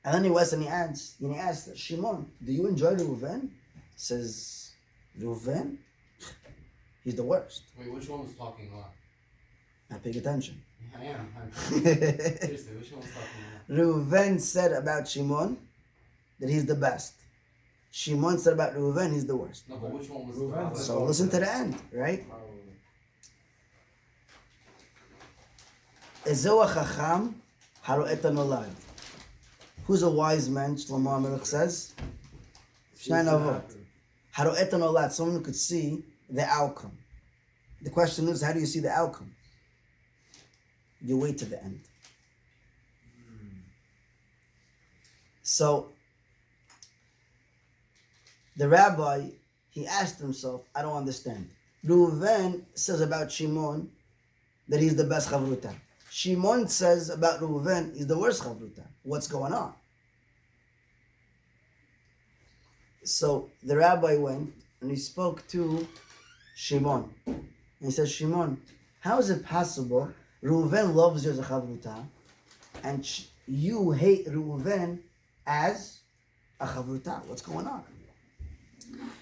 And then he was and he asked, "Shimon, do you enjoy Reuven?" He says, "Reuven? He's the worst." Wait, which one was talking a lot? Not paying attention. I am. Seriously, which one was talking a lot? Reuven said about Shimon that he's the best. Shimon said about Reuven he's the worst. No, but which one was Reuven. the So listen to the end, right? Ezeu hachacham haro'et hanolad. Who's a wise man? Shlomo HaMelech says. Shnai Navot. Haro'et hanolad, someone who could see the outcome. The question is, how do you see the outcome? You wait to the end. So the rabbi, he asked himself, I don't understand. Reuven says about Shimon that he's the best chavruta. Shimon says about Reuven he's the worst chavruta. What's going on? So the rabbi went and he spoke to Shimon. And he said, Shimon, how is it possible Reuven loves you as a chavruta and you hate Reuven as a chavruta? What's going on?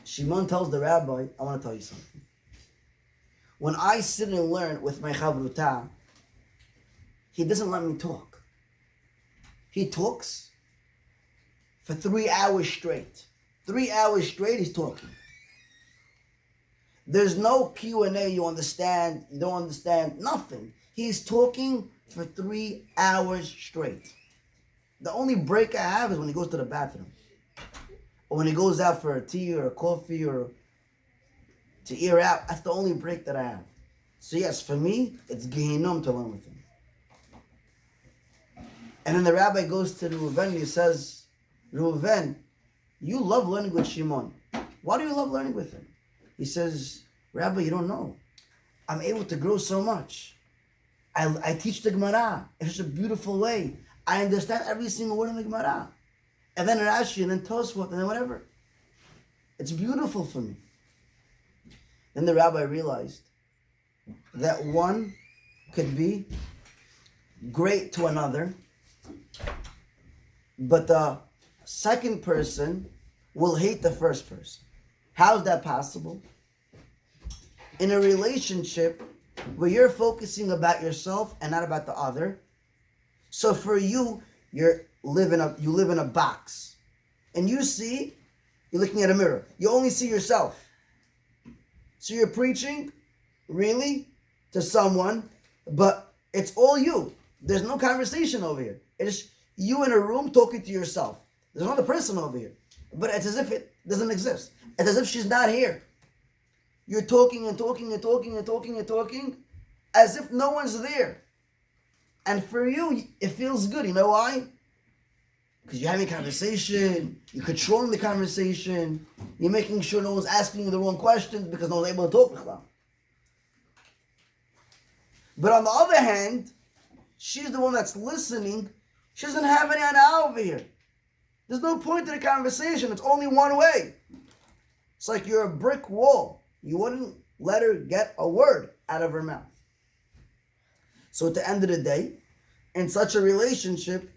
Shimon tells the rabbi, I want to tell you something. When I sit and learn with my chavruta, he doesn't let me talk. He talks for 3 hours straight. 3 hours straight, he's talking. There's no Q&A, you understand, you don't understand, nothing. He's talking for 3 hours straight. The only break I have is when he goes to the bathroom. Or when he goes out for a tea or a coffee or to ear out. That's the only break that I have. So yes, for me, it's Gehinnom to learn with him. And then the rabbi goes to Reuven and he says, Reuven, you love learning with Shimon. Why do you love learning with him? He says, Rabbi, you don't know. I'm able to grow so much. I teach the Gemara in such a beautiful way. I understand every single word in the Gemara. And then Rashi, and then Tosfot, and then whatever. It's beautiful for me. Then the rabbi realized that one could be great to another, but the second person will hate the first person. How is that possible? In a relationship where you're focusing about yourself and not about the other. So for you, you live in a box. And you're looking at a mirror. You only see yourself. So you're preaching, really, to someone, but it's all you. There's no conversation over here. It's you in a room talking to yourself. There's another person over here. But it's as if it doesn't exist. It's as if she's not here. You're talking and talking and talking and talking and talking as if no one's there. And for you, it feels good. You know why? Because you're having a conversation, you're controlling the conversation, you're making sure no one's asking you the wrong questions because no one's able to talk with them. But on the other hand, she's the one that's listening. She doesn't have any ana over here. There's no point to the conversation. It's only one way. It's like you're a brick wall. You wouldn't let her get a word out of her mouth. So at the end of the day, in such a relationship,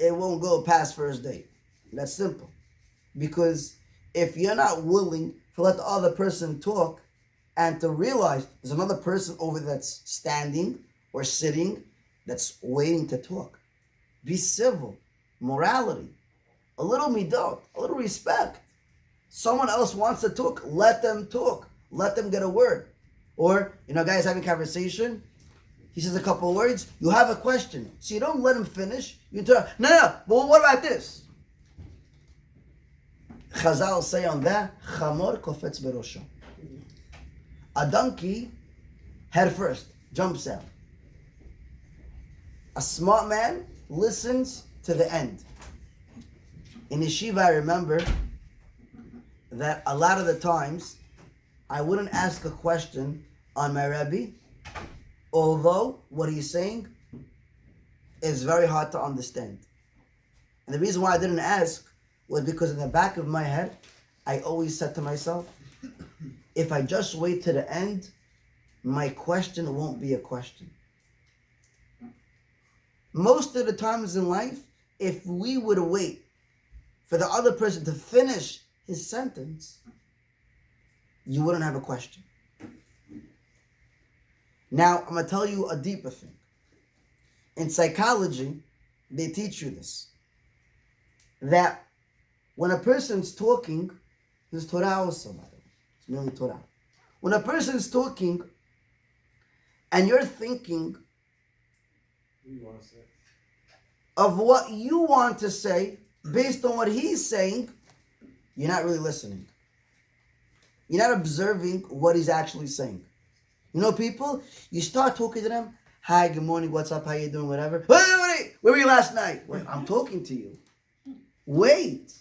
it won't go past first date. That's simple. Because if you're not willing to let the other person talk and to realize there's another person over that's standing or sitting that's waiting to talk. Be civil. Morality. A little midot. A little respect. Someone else wants to talk. Let them talk. Let them get a word. Or, guys having a conversation. He says a couple of words. You have a question. So you don't let him finish. You tell, no, but what about this? Chazal say on that, chamor kofetz berosho. A donkey, head first, jumps out. A smart man listens to the end. In yeshiva, I remember that a lot of the times, I wouldn't ask a question on my Rebbe, although what he's saying is very hard to understand. And the reason why I didn't ask was because in the back of my head, I always said to myself, if I just wait to the end, my question won't be a question. Most of the times in life, if we would wait for the other person to finish his sentence, you wouldn't have a question. Now, I'm going to tell you a deeper thing. In psychology, they teach you this. That when a person's talking, there's Torah also, by the way. It's merely Torah. When a person's talking and you're thinking of what you want to say based on what he's saying, you're not really listening. You're not observing what he's actually saying. You know, people, you start talking to them, hi, good morning, what's up, how you doing, whatever. Wait, where were you last night? Wait, I'm talking to you. Wait.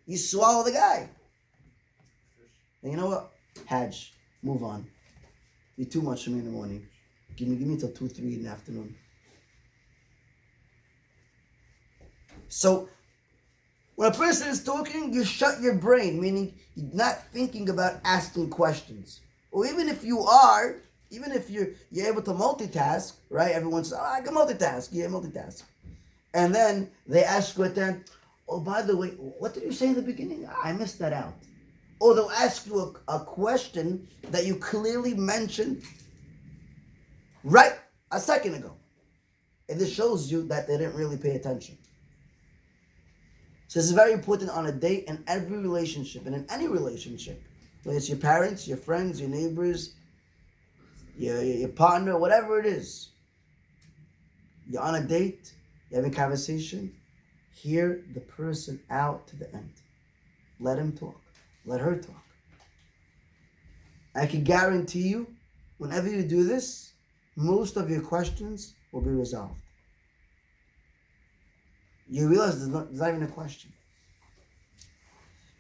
You swallow the guy. And you know what? Hajj, move on. You're too much for me in the morning. Give me till 2, 3 in the afternoon. So, when a person is talking, you shut your brain, meaning you're not thinking about asking questions. Or even if you are, even if you're able to multitask, right? Everyone says, I can multitask. Yeah, multitask. And then they ask you at the end, oh, by the way, what did you say in the beginning? I missed that out. Or they'll ask you a question that you clearly mentioned right a second ago. And this shows you that they didn't really pay attention. So this is very important on a date in every relationship and in any relationship. Whether it's your parents, your friends, your neighbors, your partner, whatever it is. You're on a date, you're having a conversation, hear the person out to the end. Let him talk. Let her talk. I can guarantee you, whenever you do this, most of your questions will be resolved. You realize there's not even a question.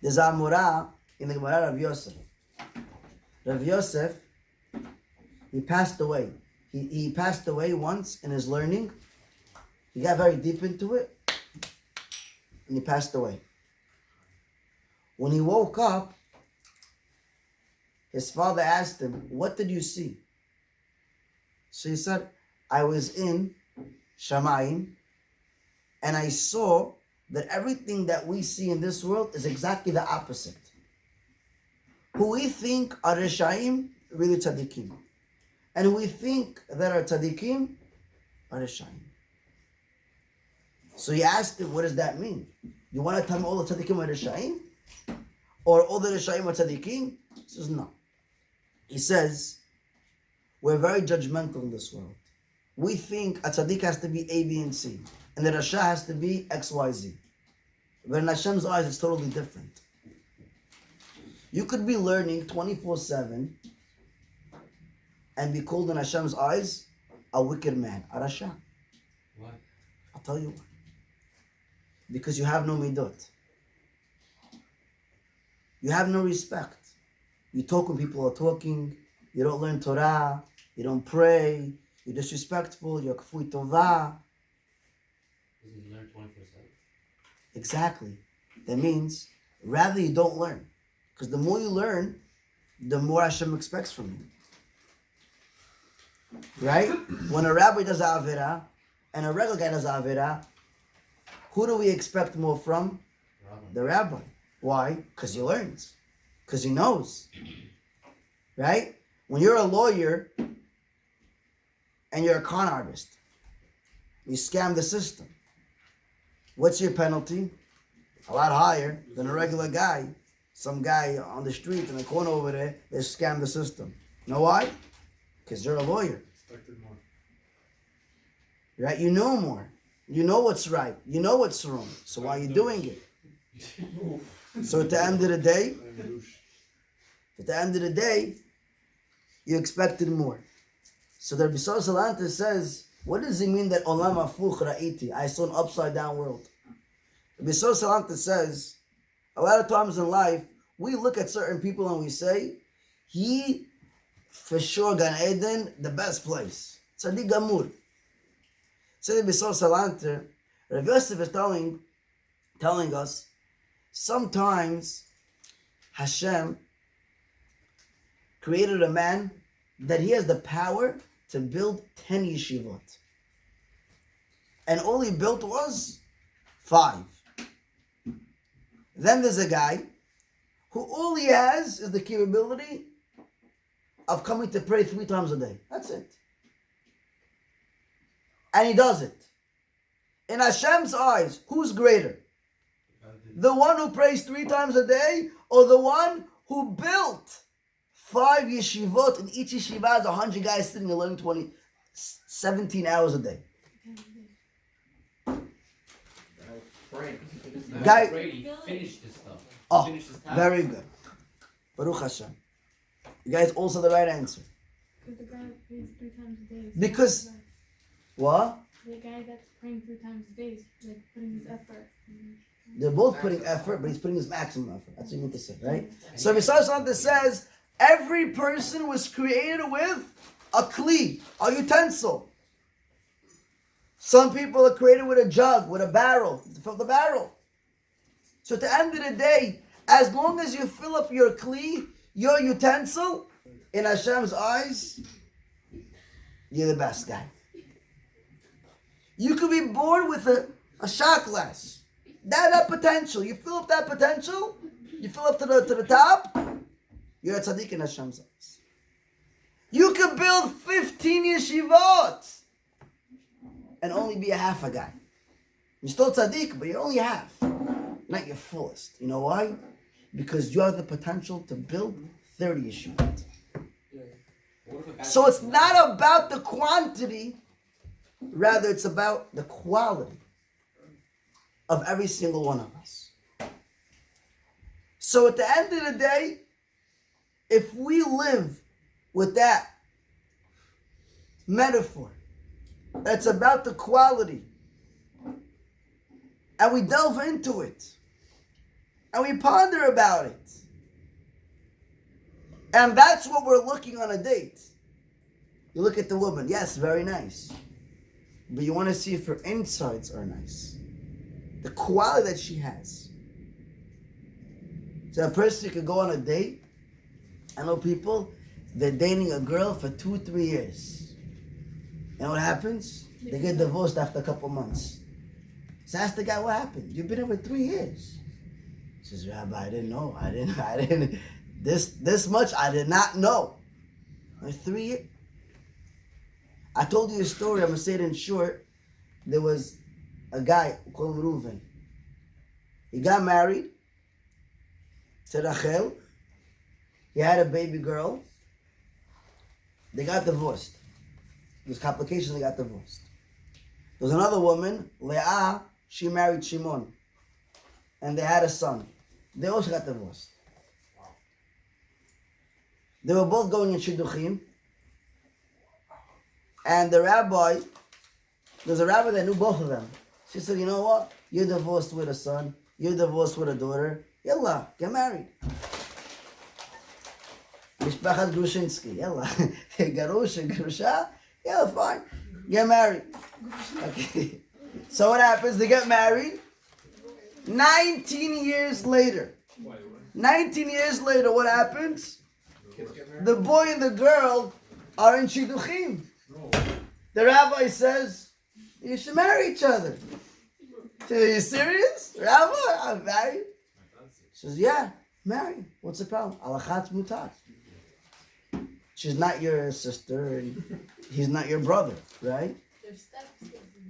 There's a Amorah in the Gemara of Yosef. Rav Yosef, he passed away. He passed away once in his learning. He got very deep into it, and he passed away. When he woke up, his father asked him, what did you see? So he said, I was in Shamayim, and I saw that everything that we see in this world is exactly the opposite. Who we think are Reshaim, really Tzaddikim. And who we think that are Tzaddikim, are Reshaim. So he asked him, what does that mean? You want to tell me all the Tzaddikim are Reshaim? Or all the Reshaim are Tzaddikim? He says, no. He says, we're very judgmental in this world. We think a Tzaddik has to be A, B, and C. And the Rasha has to be X, Y, Z. But in Hashem's eyes, it's totally different. You could be learning 24/7 and be called in Hashem's eyes a wicked man, a Rasha. Why? I'll tell you why. Because you have no midot. You have no respect. You talk when people are talking. You don't learn Torah. You don't pray. You're disrespectful. You're kfui tovah. Doesn't he learn 24/7? Exactly. That means rather you don't learn. Because the more you learn, the more Hashem expects from you. Right? When a rabbi does Avera and a regular guy does Avera, who do we expect more from? Rabbi. The rabbi. Why? Because he learns. Because he knows. Right? When you're a lawyer and you're a con artist, you scam the system. What's your penalty? A lot higher than a regular guy. Some guy on the street in the corner over there, they scam the system. You know why? Because you're a lawyer. Right? You know more. You know what's right. You know what's wrong. So why are you doing it? So at the end of the day, you expected more. So the Rabbi Salanta says, what does it mean that Olam Hafuch Ra'iti? I saw an upside down world. Rabbi Salanta says, a lot of times in life, we look at certain people and we say, he, for sure, Gan Eden, the best place. Tzaddik Gamur. So Rabbi Salanta, Rav Yosef is telling us, sometimes Hashem created a man that he has the power to build 10 yeshivot. And all he built was 5. Then there's a guy who all he has is the capability of coming to pray 3 times a day. That's it. And he does it. In Hashem's eyes, who's greater? The one who prays 3 times a day, or the one who built 5 yeshivot, and each yeshiva has 100 guys sitting and learning 17 hours a day. Guy, Brady finished this stuff. Oh, Finished his task. very good. Baruch Hashem. You guys also the right answer. Because the guy prays 3 times a day. Because- What? The guy that's praying 3 times a day is like putting his effort. They're both putting effort, but he's putting his maximum effort. That's what you meant to say, right? So Messiah Santa says, every person was created with a kli, a utensil. Some people are created with a jug, with a barrel, to fill the barrel. So at the end of the day, as long as you fill up your kli, your utensil, in Hashem's eyes, you're the best guy. You could be born with a shot glass. That potential. You fill up that potential, you fill up to the top, you're a tzaddik in Hashem's eyes. You could build 15 yeshivot and only be a half a guy. You're still tzaddik, but you're only half. Not your fullest. You know why? Because you have the potential to build 30 yeshivot. So it's not about the quantity, rather it's about the quality of every single one of us. So at the end of the day, if we live with that metaphor, that's about the quality, and we delve into it, and we ponder about it, and that's what we're looking on a date. You look at the woman, yes, very nice, but you want to see if her insides are nice. The quality that she has. So a person could go on a date. I know people, they're dating a girl for 2-3 years. You know what happens? They get divorced after a couple months. So ask the guy, what happened? You've been here for 3 years. He says, Rabbi, I didn't know. I didn't, this much I did not know. Like 3 years. I told you a story, I'm going to say it in short. There was a guy, we call him Reuven. He got married to Rachel. He had a baby girl. They got divorced. There's complications, they got divorced. There was another woman, Leah, she married Shimon. And they had a son. They also got divorced. They were both going in Shidduchim. And the rabbi, there's a rabbi that knew both of them. She said, you know what? You're divorced with a son. You're divorced with a daughter. Yalla, get married. Mishpachat Grushinsky. Yalla. Garush and Grusha. Yeah, fine. Get married. Okay. So what happens? They get married. 19 years later. 19 years later, what happens? The boy and the girl are in Shidduchim. The rabbi says, you should marry each other. She says, are you serious? Rabbi, I'm married. She says, yeah, marry. What's the problem? Alachat mutar. She's not your sister and he's not your brother, right? They're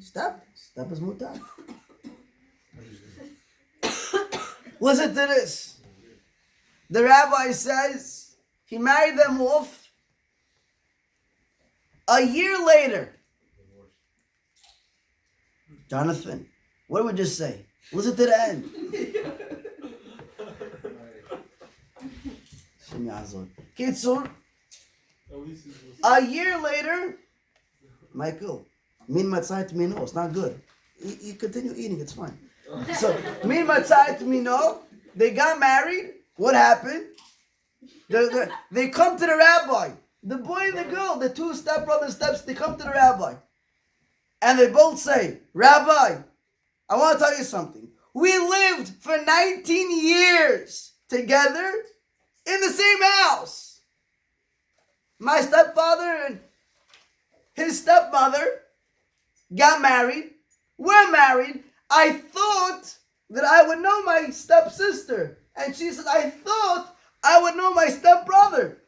steps. Step is mutar. Listen to this. The rabbi says he married them off. A year later, Jonathan, what did we just say? Listen to the end. Hashem Yazor. Kitzur, At least it was. a year later, Michael, min matzah mino, it's not good. You continue eating, it's fine. So, min matzah mino, they got married. What happened? They come to the rabbi. The boy and the girl, the two stepbrothers, they come to the rabbi. And they both say, Rabbi, I want to tell you something. We lived for 19 years together in the same house. My stepfather and his stepmother got married. We're married. I thought that I would know my stepsister. And she said, I thought I would know my stepbrother.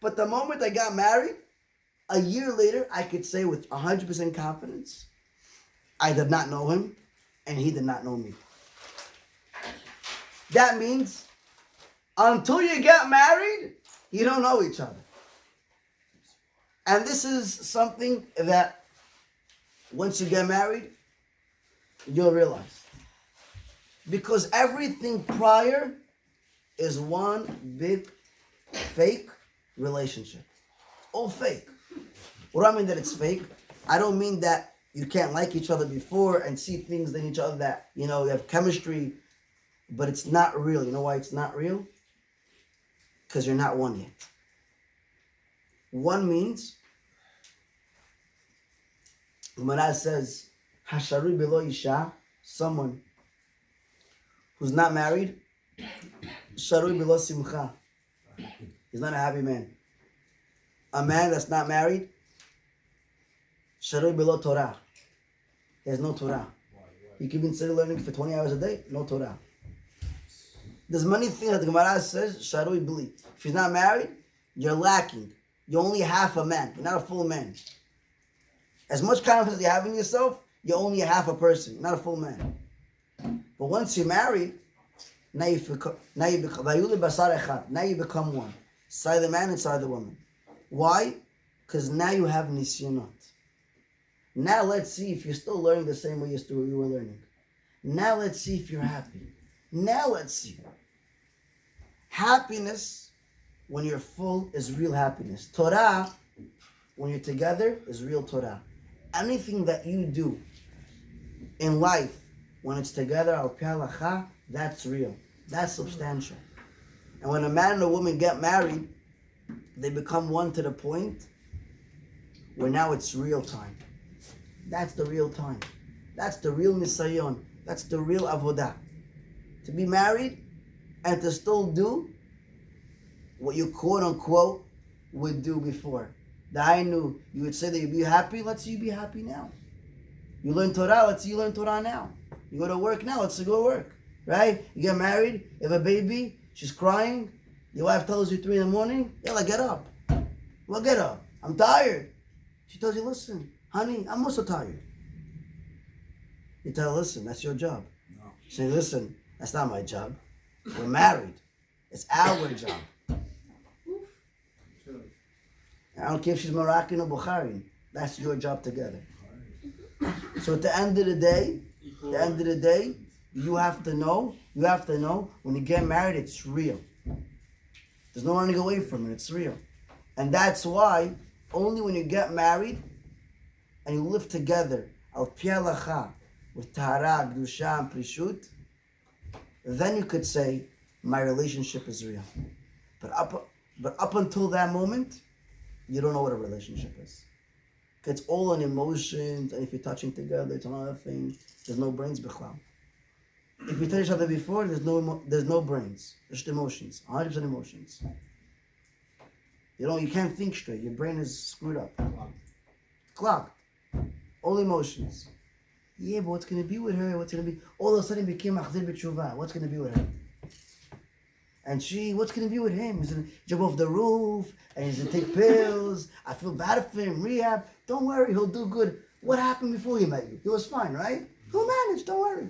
But the moment I got married, a year later, I could say with 100% confidence, I did not know him, and he did not know me. That means, until you get married, you don't know each other. And this is something that, once you get married, you'll realize. Because everything prior is one big fake relationship. All fake. What do I mean that it's fake? I don't mean that you can't like each other before and see things in each other that, you have chemistry, but it's not real. You know why it's not real? Because you're not one yet. One means, Gemara says, Hasharui belo isha, someone who's not married, Sharui belo simcha. He's not a happy man. A man that's not married, Sharui belo Torah. He has no Torah. You can be sitting learning for 20 hours a day, no Torah. There's many things that the Gemara says, Sharui bli. If he's not married, you're lacking. You're only half a man. You're not a full man. As much confidence you have in yourself, you're only a half a person. You're not a full man. But once you're married, now you become one. Side the man and side the woman. Why? Because now you have nisyonot. Now let's see if you're still learning the same way you were learning. Now let's see if you're happy. Now let's see. Happiness, when you're full, is real happiness. Torah, when you're together, is real Torah. Anything that you do in life, when it's together, al pi halacha, that's real. That's substantial. And when a man and a woman get married, they become one to the point where now it's real time. That's the real time. That's the real nisayon. That's the real avodah. To be married and to still do what you quote unquote would do before. That I knew you would say that you'd be happy. Let's see you be happy now. You learn Torah. Let's see you learn Torah now. You go to work now. Let's see you go to work. Right? You get married. You have a baby. She's crying. Your wife tells you 3 a.m. Yalla, get up. Well, get up. I'm tired. She tells you, listen, honey, I'm also tired. You tell her, listen, that's your job. No. She say, listen, that's not my job. We're married. It's our job. I don't care if she's Moroccan or Bukharian. That's your job together. So at the end of the day, you have to know, when you get married, it's real. There's no running away from it, it's real. And that's why, only when you get married, and you live together, al pi halacha, with tahara, kedusha, and prishut, then you could say, my relationship is real. But up until that moment, you don't know what a relationship is. It's all on emotions, and if you're touching together, it's another thing. There's no brains, bichlal. If you touch each other before, there's no brains. There's just emotions, 100% emotions. You can't think straight. Your brain is screwed up. Clogged. All emotions. Yeah, but what's going to be with her? All of a sudden became Achzir B'tshuva. What's going to be with her? And what's going to be with him? He's going to jump off the roof, and he's going to take pills. I feel bad for him, rehab. Don't worry, he'll do good. What happened before he met you? He was fine, right? He'll manage, don't worry.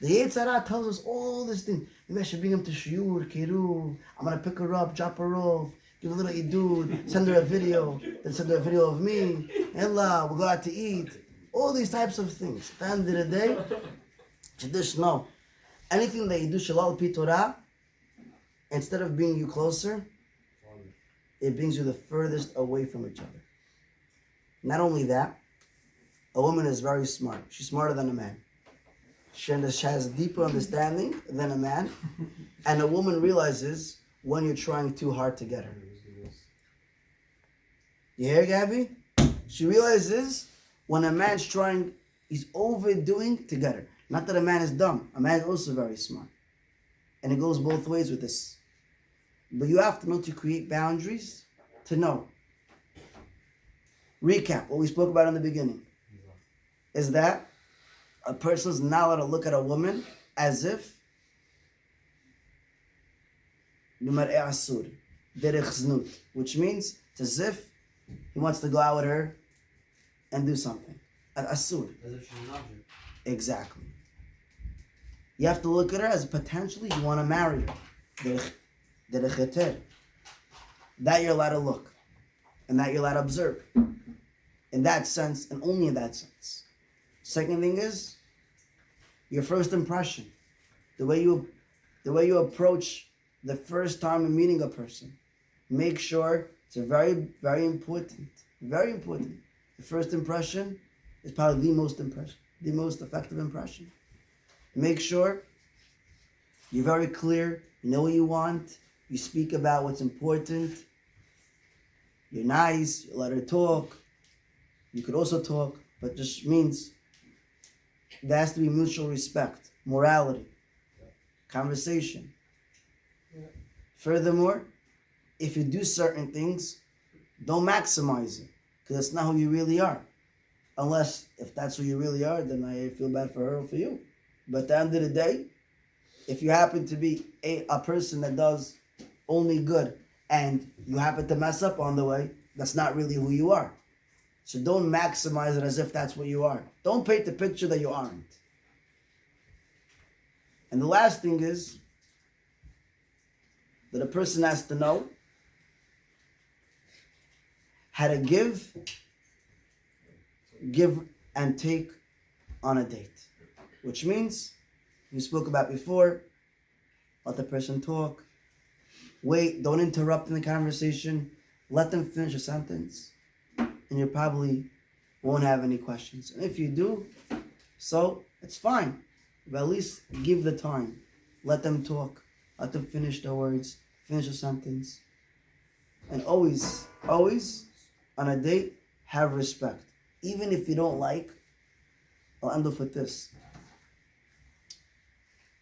The Yetzer Hara tells us all this thing. Maybe I should bring him to shiur, kiruv. I'm going to pick her up, drop her off, give a little idud, send her a video, then send her a video of me. Ella, we'll go out to eat. All these types of things. At the end of the day, you just know. Anything that you do shalal pi Torah, instead of bringing you closer, it brings you the furthest away from each other. Not only that, a woman is very smart. She's smarter than a man. She has deeper understanding than a man. And a woman realizes when you're trying too hard to get her. You hear, Gabby? She realizes when a man's trying, he's overdoing to get her. Not that a man is dumb. A man is also very smart. And it goes both ways with this. But you have to know to create boundaries to know. Recap, what we spoke about in the beginning, is that a person's not allowed to look at a woman as if which means it's as if he wants to go out with her and do something. Asur. As if she's an object. Exactly. You have to look at her as potentially you want to marry her. That you're allowed to look. And that you're allowed to observe. In that sense, and only in that sense. Second thing is your first impression. The way you approach the first time you're meeting a person. Make sure it's a very, very important. Very important. The first impression is probably the most effective impression. Make sure you're very clear, you know what you want, you speak about what's important, you're nice, you let her talk, you could also talk, but just means there has to be mutual respect, morality, conversation. Furthermore, if you do certain things, don't maximize it, because that's not who you really are. Unless, if that's who you really are, then I feel bad for her or for you. But at the end of the day, if you happen to be a person that does only good and you happen to mess up on the way, that's not really who you are. So don't maximize it as if that's what you are. Don't paint the picture that you aren't. And the last thing is that a person has to know how to give and take on a date. Which means, we spoke about before, let the person talk. Wait, don't interrupt in the conversation. Let them finish a sentence. And you probably won't have any questions. And if you do, so it's fine. But at least give the time. Let them talk. Let them finish their words. Finish a sentence. And always, always, on a date, have respect. Even if you don't like, I'll end off with this.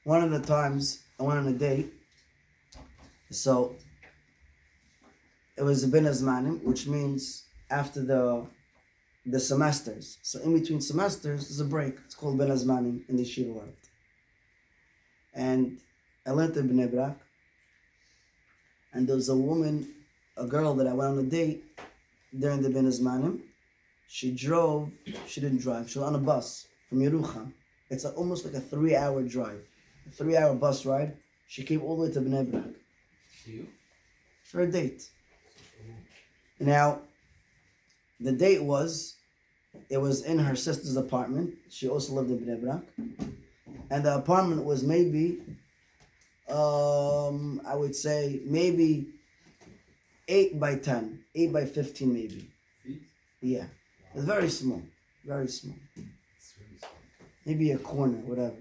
One of the times I went on a date, so it was a bin azmanim, which means after the semesters. So in between semesters, there's a break. It's called bin azmanim in the yeshiva world. And I learned in Bnei Brak, and there was a girl that I went on a date during the bin azmanim. She didn't drive, she was on a bus from Yerucham. It's almost like a 3-hour drive. A 3-hour bus ride. She came all the way to Bnei Brak. You? For a date. Now, the date was in her sister's apartment. She also lived in Bnei Brak. And the apartment was maybe, I would say, maybe 8 by 10, 8 by 15 maybe. Feet? Yeah. It's very small. Very small. It's really small. Maybe a corner, whatever.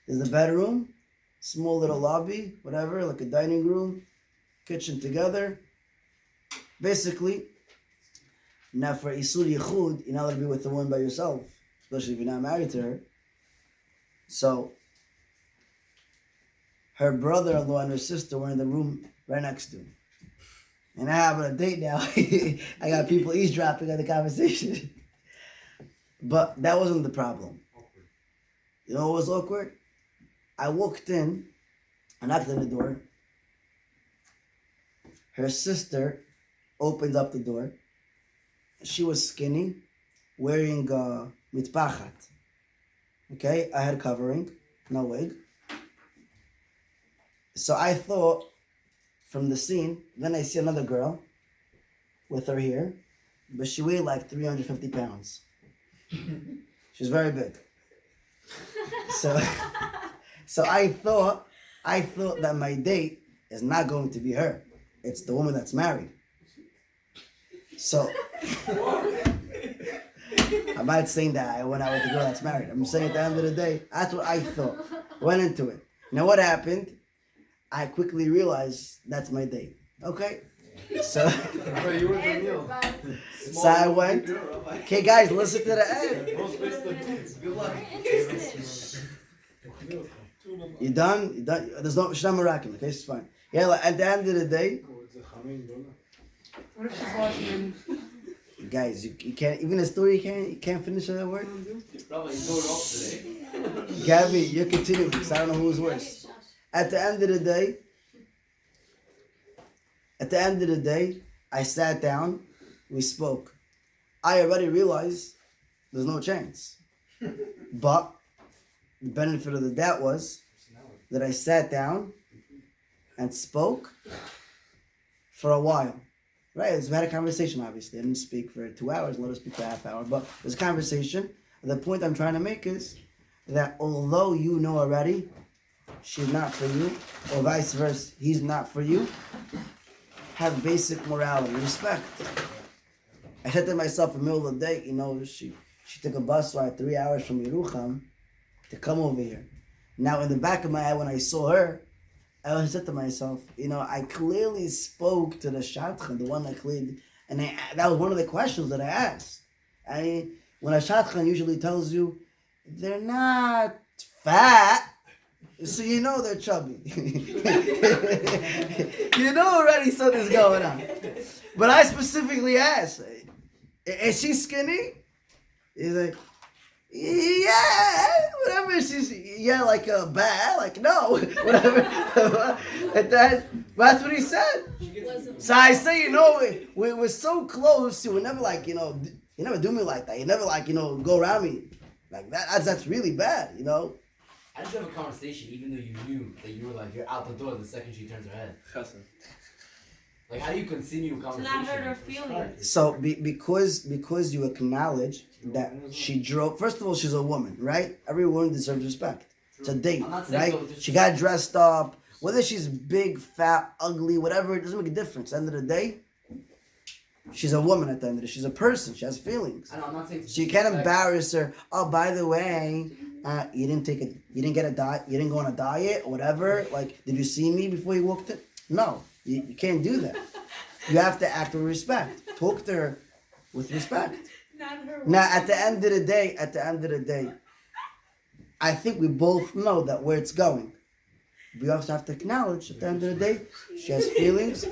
There's the bedroom, small little lobby, whatever, like a dining room, kitchen together. Basically, now for Isur Yichud, you're not allowed to be with a woman by yourself, especially if you're not married to her. So, her brother-in-law and her sister were in the room right next to me. And I'm having a date now. I got people eavesdropping on the conversation. But that wasn't the problem. Awkward. You know what was awkward? I walked in, I knocked on the door. Her sister opened up the door. She was skinny, wearing mitpachat. Okay, a head covering, no wig. So I thought, from the scene, then I see another girl with her hair, but she weighed like 350 pounds. She was very big. So I thought I thought that my date is not going to be her. It's the woman that's married. So I'm not saying that I went out with the girl that's married. I'm saying at the end of the day, that's what I thought. Went into it. Now what happened? I quickly realized that's my date. Okay? So, But you were the meal. so I went. Okay, guys, listen to the end. No space to kids. Good luck. You done? You done? There's no Shna Marakim. Okay, it's fine. Yeah, like, at the end of the day, What if she's watching? guys, you can't even a story. You can't finish that word. Probably you tore it off today. Gabby, you're continuing because I don't know who's worse. At the end of the day, I sat down. We spoke. I already realized there's no chance, but the benefit of the doubt was that I sat down and spoke for a while. Right, we had a conversation, obviously. I didn't speak for 2 hours, let us speak for a half hour, but it was a conversation. The point I'm trying to make is that although you know already she's not for you, or vice versa, he's not for you, have basic morality, respect. I said to myself in the middle of the day, she took a bus ride 3 hours from Yerucham to come over here. Now, in the back of my eye, when I saw her, I always said to myself, I clearly spoke to the Shadchan, the one that clearly, and that was one of the questions that I asked. When a Shadchan usually tells you, they're not fat, so you know they're chubby. You know already something's going on. But I specifically asked, is she skinny? He's like, yeah, whatever. Like a bat, like no, whatever. And that's what he said. So I say, we're so close. You would never you never do me like that. You never go around me like that. That's really bad, How did you have a conversation even though you knew that you were you're out the door the second she turns her head? Like, how do you continue a To conversation? not hurt her feelings. So because you acknowledge that she drove. First of all, she's a woman, right? Every woman deserves respect. It's a date, I'm not saying right? go with She got dressed up. Whether she's big, fat, ugly, whatever, it doesn't make a difference. At the end of the day, she's a woman. At the end of the day, she's a person. She has feelings. I know, I'm not saying. So you can't embarrass her. Oh, by the way, you didn't get a diet. You didn't go on a diet or whatever. Did you see me before you walked in? No, you can't do that. You have to act with respect. Talk to her with respect. Not her. Now, at the end of the day, I think we both know that where it's going. We also have to acknowledge at the end of the day, she has feelings,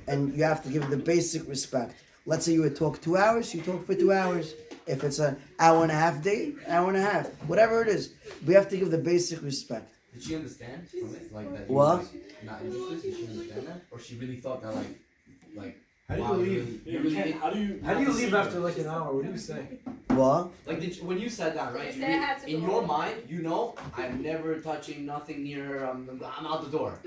and you have to give her the basic respect. Let's say you would talk 2 hours, you talk for 2 hours. If it's an hour and a half date, hour and a half, whatever it is, we have to give the basic respect. Did she understand from it? That you What? were not interested? Did she understand that? Or she really thought that How do you wow, leave? you really How do you? How do you leave after an hour? What do you say? What? when you said that, right? Say I had to In go your home. mind, I'm never touching nothing near her. I'm out the door.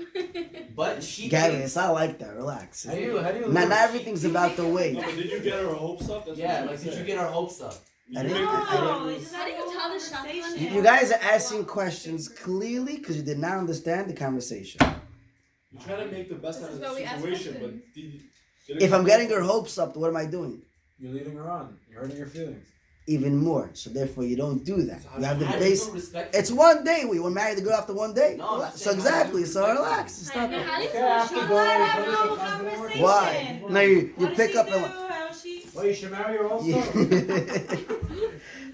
But she Gary, thinks, it's not like that. Relax. How do you leave? Not everything's about the weight. No, but did you get her hopes up? That's yeah, what did you get her hopes up? I You didn't- make her feel- No, it's How do you tell the conversation. You guys are asking questions clearly because you did not understand the conversation. You try to make the best This out of is the why we ask situation, but questions. If I'm getting her hopes up, what am I doing? You're leading her on. You're hurting her feelings. Even more. So therefore, you don't do that. You have the How do you base. put respect? It's one day. We want to marry the girl after one day. No, I'm Relax. just So saying, how do exactly. you So respect relax. It's not Now, that. how do you Okay, tell after she going, lied? finish no the conversation. Why? No, you What pick does up she do? and. How she? Well, you should marry her also.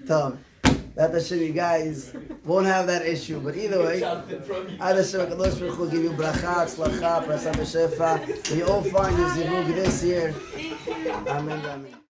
Tom, that the shit, you guys won't have that issue. But either way, Ad Hashem HaKadosh Baruch Hu give you bracha, tzlacha, prasad shefa. We all find your zivug this year. Thank you. Amen. Amen.